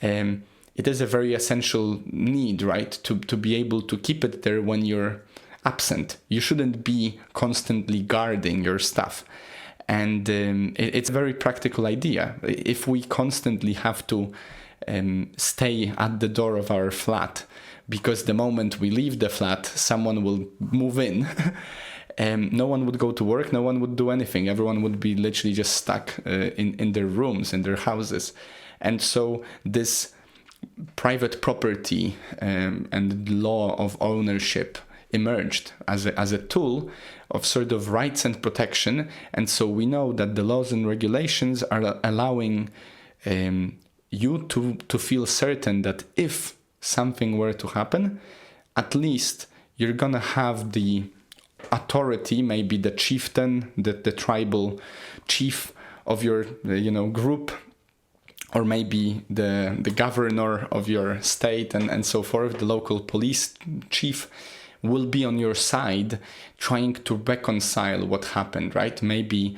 Speaker 1: it is a very essential need, right? To be able to keep it there when you're absent. You shouldn't be constantly guarding your stuff. And it's a very practical idea. If we constantly have to stay at the door of our flat, because the moment we leave the flat, someone will move in, no one would go to work, no one would do anything. Everyone would be literally just stuck in their rooms, in their houses. And so this private property and law of ownership emerged as a tool of sort of rights and protection. And so we know that the laws and regulations are allowing you to feel certain that if something were to happen, at least you're gonna have the authority, maybe the chieftain, the tribal chief of your group, or maybe the governor of your state and so forth, the local police chief, will be on your side trying to reconcile what happened, right? Maybe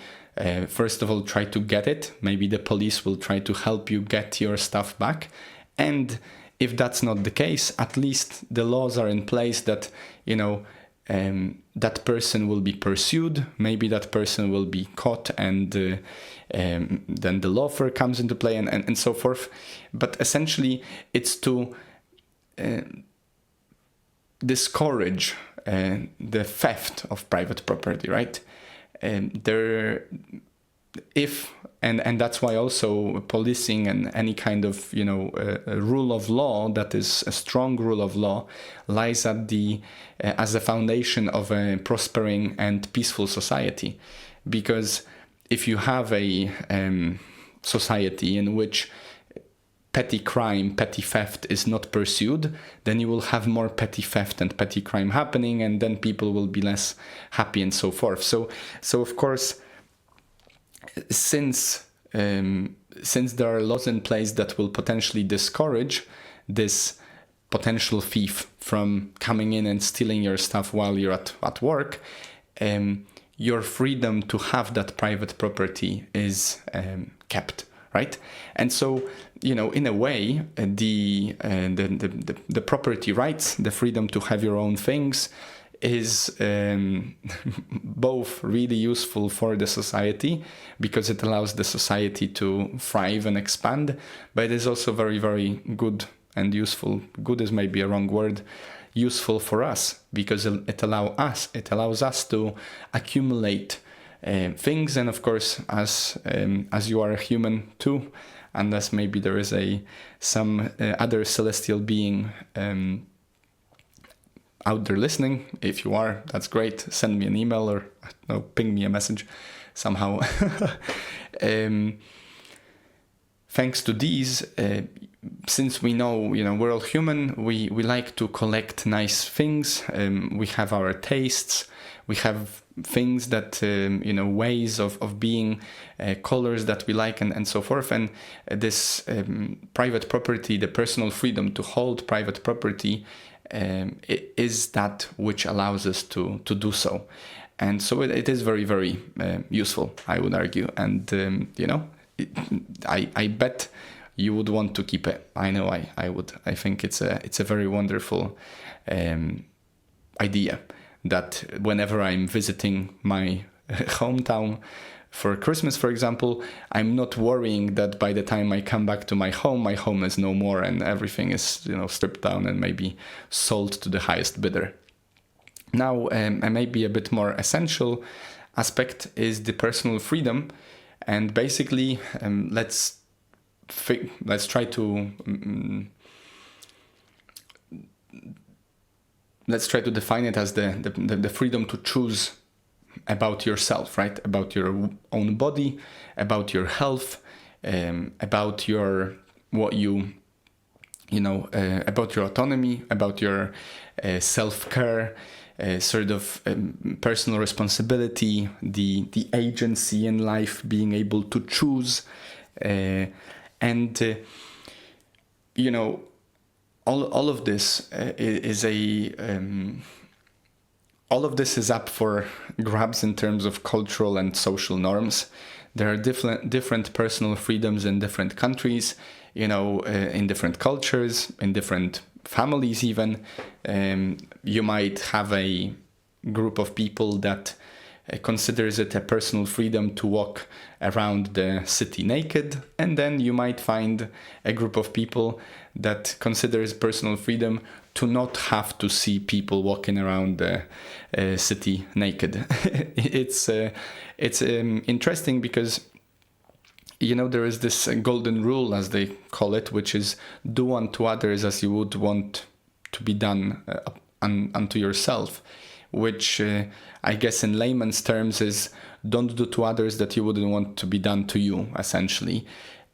Speaker 1: first of all try to get it. Maybe the police will try to help you get your stuff back. And if that's not the case, at least the laws are in place that, that person will be pursued. Maybe that person will be caught, and then the lawfare comes into play, and so forth. But essentially, it's to discourage the theft of private property, right? And that's why also policing and any kind of rule of law that is a strong rule of law lies at as a foundation of a prospering and peaceful society. Because if you have a society in which petty crime, petty theft is not pursued, then you will have more petty theft and petty crime happening, and then people will be less happy and so forth. So of course, since there are laws in place that will potentially discourage this potential thief from coming in and stealing your stuff while you're at work, your freedom to have that private property is kept, right? And so, in a way, the property rights, the freedom to have your own things, is both really useful for the society because it allows the society to thrive and expand, but it is also very, very good and useful. Good is maybe a wrong word. Useful for us because it allows us to accumulate things, and of course, as you are a human too, unless maybe there is some other celestial being out there listening. If you are, that's great. Send me an email or ping me a message somehow. Thanks to these, since we know, we're all human, we like to collect nice things. We have our tastes. We have things that, ways of being, colors that we like, and so forth. And this private property, the personal freedom to hold private property, is that which allows us to do so. And so it is very, very useful, I would argue. And, I bet you would want to keep it. I know I would. I think it's a very wonderful idea that whenever I'm visiting my hometown for Christmas, for example, I'm not worrying that by the time I come back to my home is no more and everything is, stripped down and maybe sold to the highest bidder. Now, maybe a bit more essential aspect is the personal freedom. And basically, let's try to define it as the freedom to choose about yourself, right? About your own body, about your health, about your about your autonomy, about your self-care. Personal responsibility, the agency in life, being able to choose, all of this all of this is up for grabs in terms of cultural and social norms. There are different personal freedoms in different countries, in different cultures, in different families even. You might have a group of people that considers it a personal freedom to walk around the city naked, and then you might find a group of people that considers personal freedom to not have to see people walking around the city naked. It's interesting because there is this golden rule, as they call it, which is do unto others as you would want to be done unto yourself, which I guess in layman's terms is don't do to others that you wouldn't want to be done to you, essentially.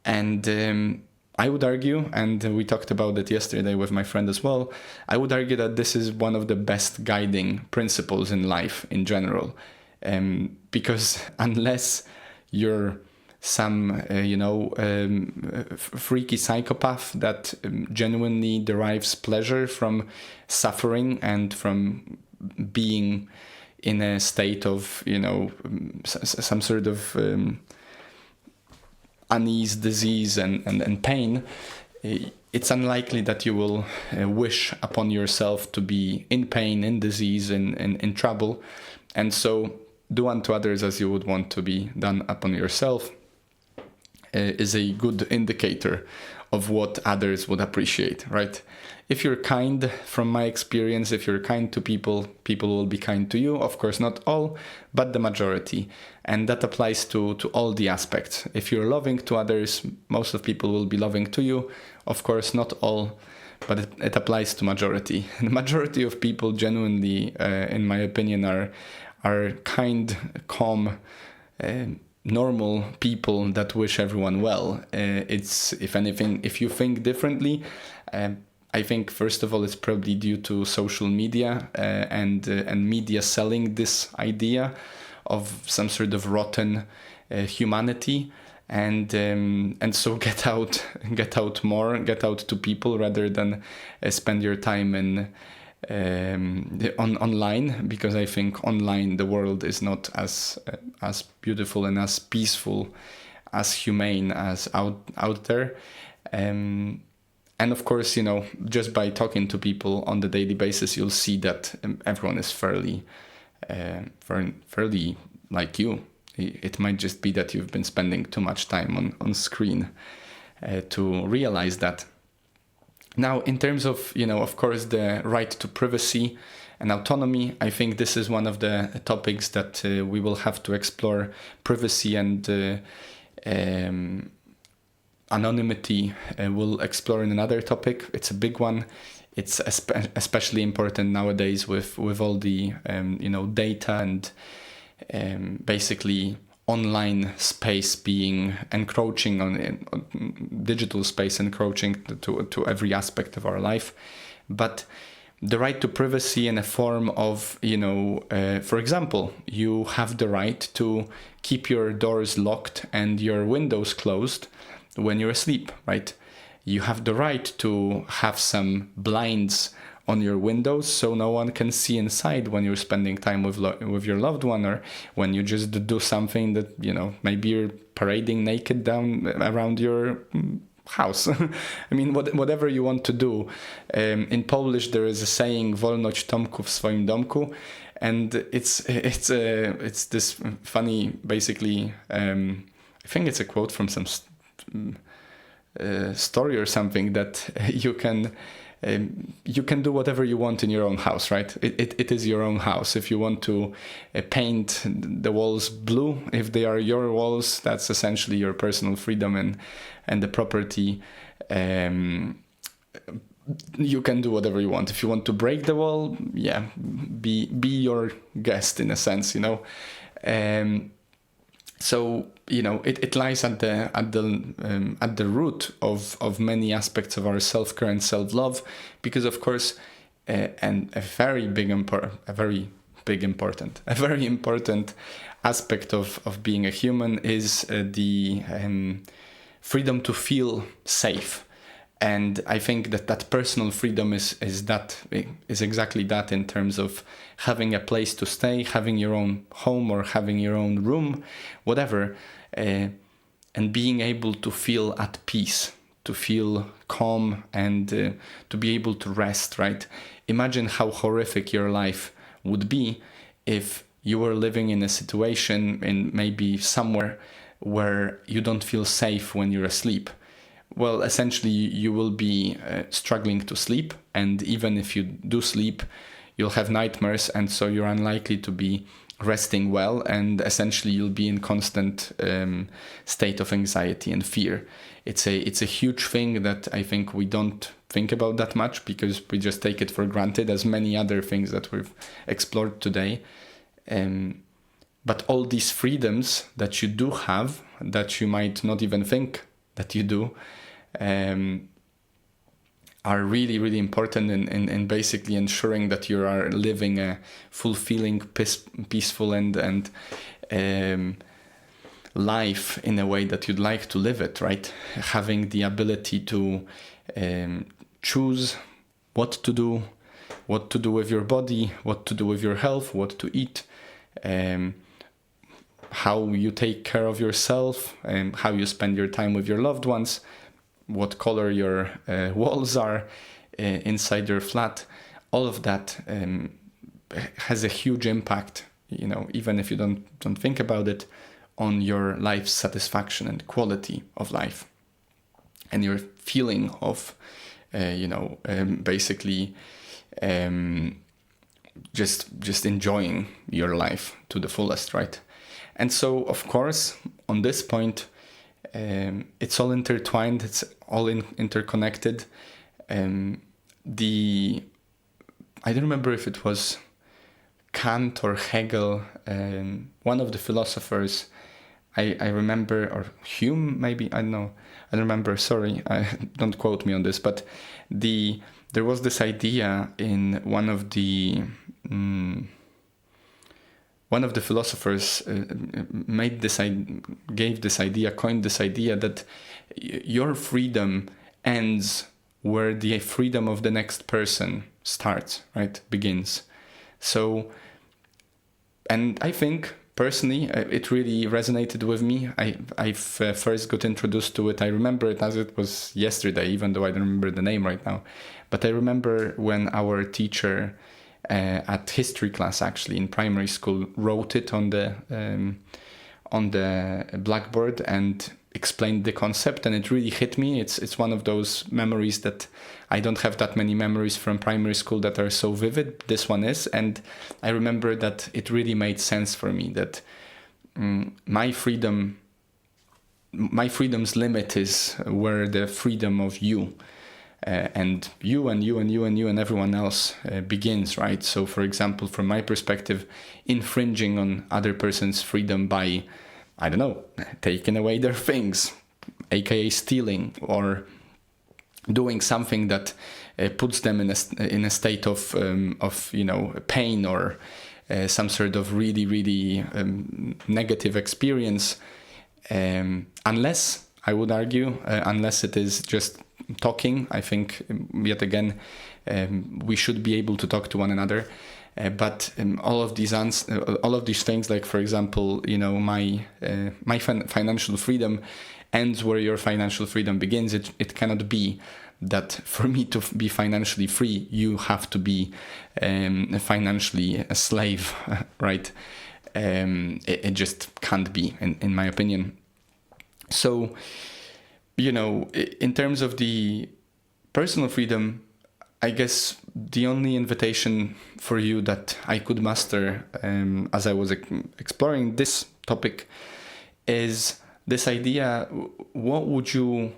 Speaker 1: And I would argue, and we talked about it yesterday with my friend as well, I would argue that this is one of the best guiding principles in life in general. Because unless you're some, freaky psychopath that genuinely derives pleasure from suffering and from being in a state of, some sort of unease, disease, and pain, it's unlikely that you will wish upon yourself to be in pain, in disease, in trouble. And so do unto others as you would want to be done upon yourself is a good indicator of what others would appreciate, right? If you're kind, from my experience, if you're kind to people, people will be kind to you. Of course, not all, but the majority. And that applies to all the aspects. If you're loving to others, most of people will be loving to you. Of course, not all, but it applies to majority. The majority of people genuinely, in my opinion, are kind, calm, normal people that wish everyone well. It's, if anything, if you think differently, I think first of all it's probably due to social media and media selling this idea of some sort of rotten humanity, and so get out to people rather than spend your time in online, because I think online the world is not as beautiful and as peaceful, as humane as out there. And of course, just by talking to people on the daily basis, you'll see that everyone is fairly like you. It might just be that you've been spending too much time on screen to realize that. Now, in terms of, of course, the right to privacy and autonomy, I think this is one of the topics that we will have to explore. Privacy and anonymity we'll explore in another topic. It's a big one. It's especially important nowadays with all the data and basically online space being encroaching on digital space, encroaching to every aspect of our life. But the right to privacy in a form of, for example, you have the right to keep your doors locked and your windows closed when you're asleep, right? You have the right to have some blinds on your windows so no one can see inside when you're spending time with your loved one, or when you just do something that, maybe you're parading naked down around your house. I mean, whatever you want to do. In Polish, there is a saying, wolność Tomku w swoim domku. And it's this funny, basically, I think it's a quote from some story or something, that you can do whatever you want in your own house, right? It is your own house. If you want to paint the walls blue, if they are your walls, that's essentially your personal freedom and the property. You can do whatever you want. If you want to break the wall, yeah, be your guest in a sense, So it lies at the root of many aspects of our self-care and self-love, because of course, and a very important aspect of being a human is the freedom to feel safe. And I think that personal freedom is exactly that, in terms of having a place to stay, having your own home or having your own room, whatever, and being able to feel at peace, to feel calm, and to be able to rest, right? Imagine how horrific your life would be if you were living in a situation in maybe somewhere where you don't feel safe when you're asleep. Well, essentially, you will be struggling to sleep. And even if you do sleep, you'll have nightmares. And so you're unlikely to be resting well. And essentially, you'll be in constant state of anxiety and fear. It's a huge thing that I think we don't think about that much, because we just take it for granted, as many other things that we've explored today. But all these freedoms that you do have, that you might not even think that you do, are really, really important in basically ensuring that you are living a fulfilling, peaceful and life in a way that you'd like to live it, right? Having the ability to choose what to do with your body, what to do with your health, what to eat, how you take care of yourself, how you spend your time with your loved ones, what color your walls are inside your flat. All of that has a huge impact, even if you don't think about it, on your life's satisfaction and quality of life, and your feeling of, basically just enjoying your life to the fullest, right? And so, of course, on this point, it's all intertwined, it's all interconnected. I don't remember if it was Kant or Hegel, one of the philosophers, I remember, or Hume maybe, I don't know, I don't remember, sorry, don't quote me on this, but there was this idea in one of the philosophers coined this idea that your freedom ends where the freedom of the next person starts, right? Begins. So, and I think personally, it really resonated with me. I've first got introduced to it. I remember it as it was yesterday, even though I don't remember the name right now. But I remember when our teacher at history class, actually in primary school, wrote it on the blackboard and explained the concept, and it really hit me. It's one of those memories that I don't have that many memories from primary school that are so vivid. This one is, and I remember that it really made sense for me that my freedom's limit is where the freedom of you and you and you and you and you and everyone else begins, right? So, for example, from my perspective, infringing on other person's freedom by, I don't know, taking away their things, aka stealing, or doing something that puts them in a state of pain or some sort of really negative experience, unless, I would argue, unless it is just talking. I think yet again we should be able to talk to one another. But all of these things, like for example, my financial freedom ends where your financial freedom begins. It cannot be that for me to be financially free, you have to be financially a slave, right? It just can't be, in my opinion. So, in terms of the personal freedom, I guess the only invitation for you that I could muster as I was exploring this topic is this idea: what would you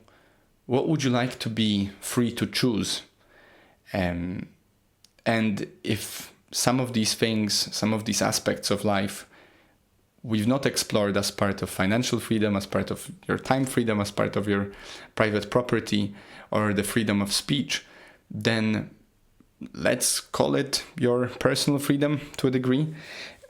Speaker 1: like to be free to choose? And if some of these things, some of these aspects of life, we've not explored as part of financial freedom, as part of your time freedom, as part of your private property, or the freedom of speech, then let's call it your personal freedom to a degree.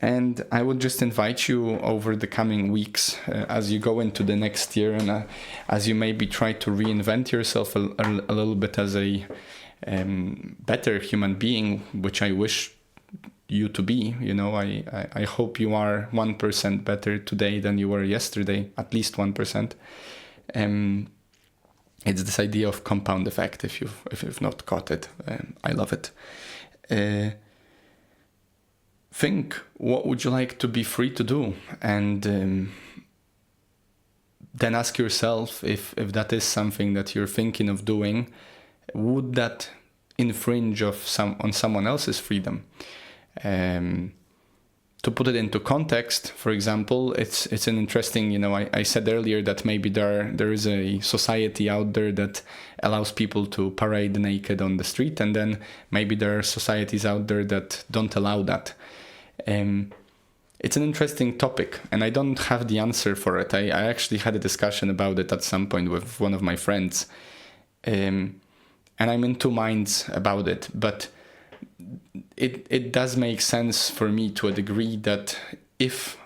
Speaker 1: And I would just invite you over the coming weeks, as you go into the next year, and as you maybe try to reinvent yourself a little bit as a better human being, which I wish you to be. I hope you are 1% better today than you were yesterday, at least 1%. It's this idea of compound effect, if you've not caught it. I love it. Think, what would you like to be free to do? And then ask yourself if that is something that you're thinking of doing, would that infringe on someone else's freedom? To put it into context, for example, it's an interesting, I said earlier that maybe there is a society out there that allows people to parade naked on the street, and then maybe there are societies out there that don't allow that. It's an interesting topic, and I don't have the answer for it. I actually had a discussion about it at some point with one of my friends, and I'm in two minds about it, but it does make sense for me to a degree that if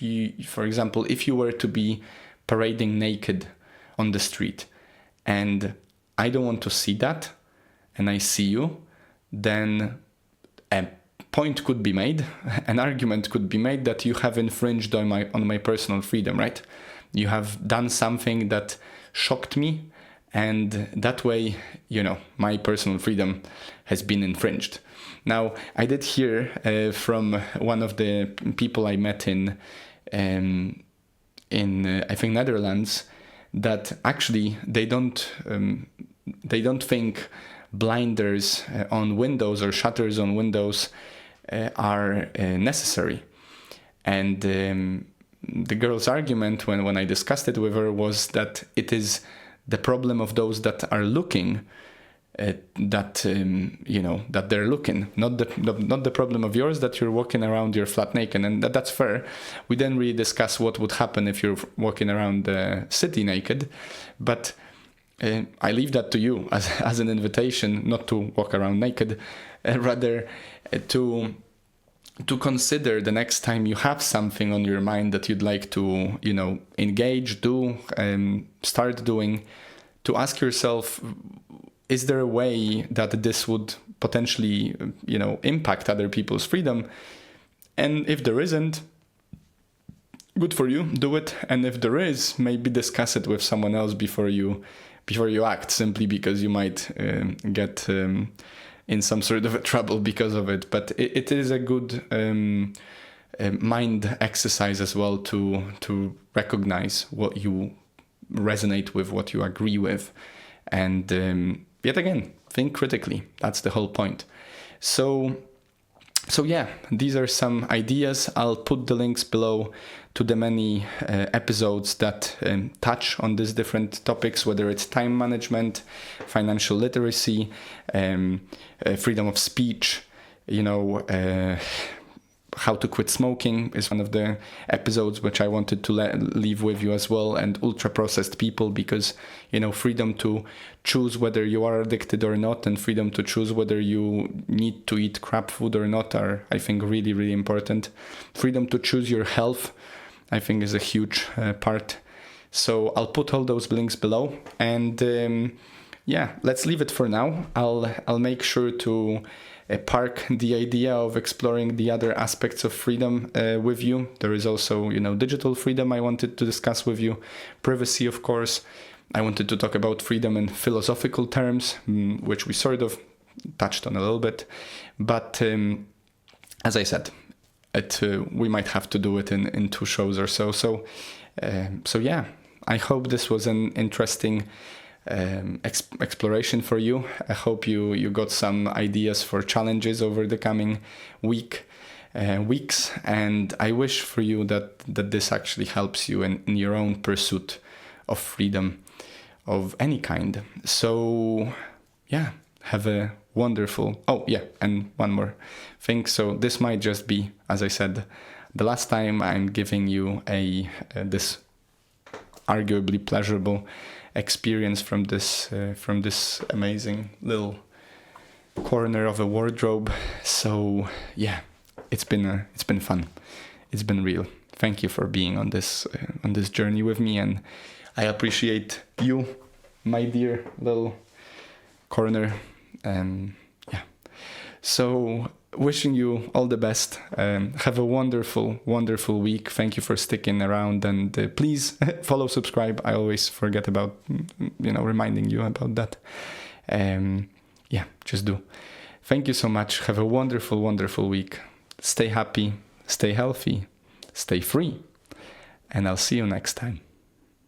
Speaker 1: you, for example, if you were to be parading naked on the street and I don't want to see that, and I see you, then a point could be made, an argument could be made that you have infringed on my personal freedom, right? You have done something that shocked me, and that way, my personal freedom has been infringed. Now, I did hear from one of the people I met in I think Netherlands, that actually they don't think blinders on windows or shutters on windows are necessary. And the girl's argument when I discussed it with her was that it is the problem of those that are looking, that they're looking, not the problem of yours that you're walking around your flat naked, and that's fair. We didn't really discuss what would happen if you're walking around the city naked, but I leave that to you as an invitation, not to walk around naked, rather to consider the next time you have something on your mind that you'd like to, engage, do, start doing. to ask yourself, is there a way that this would potentially, impact other people's freedom? And if there isn't, good for you, do it. And if there is, maybe discuss it with someone else before you act, simply because you might get in some sort of a trouble because of it. But it is a good mind exercise as well to recognize what you resonate with, what you agree with, and yet again, think critically. That's the whole point. So yeah, these are some ideas. I'll put the links below to the many episodes that touch on these different topics, whether it's time management, financial literacy, freedom of speech, how to quit smoking is one of the episodes which I wanted to leave with you as well, and ultra-processed people, because, freedom to choose whether you are addicted or not, and freedom to choose whether you need to eat crap food or not are, I think, really, really important. Freedom to choose your health, I think, is a huge part. So I'll put all those links below, and let's leave it for now. I'll make sure to park the idea of exploring the other aspects of freedom with you. There is also, digital freedom I wanted to discuss with you. Privacy, of course. I wanted to talk about freedom in philosophical terms, which we sort of touched on a little bit. But as I said, we might have to do it in 2 shows or so. So yeah, I hope this was an interesting exploration for you. I hope you got some ideas for challenges over the coming weeks, and I wish for you that this actually helps you in your own pursuit of freedom of any kind. So yeah, have a wonderful... Oh yeah, and one more thing. So this might just be, as I said, the last time I'm giving you this arguably pleasurable experience from this amazing little corner of a wardrobe. So yeah, it's been fun. It's been real. Thank you for being on this journey with me, and I appreciate you, my dear little corner. Yeah. So wishing you all the best. Have a wonderful, wonderful week. Thank you for sticking around, and please follow, subscribe. I always forget about, reminding you about that. Yeah, just do. Thank you so much. Have a wonderful, wonderful week. Stay happy, stay healthy, stay free, and I'll see you next time.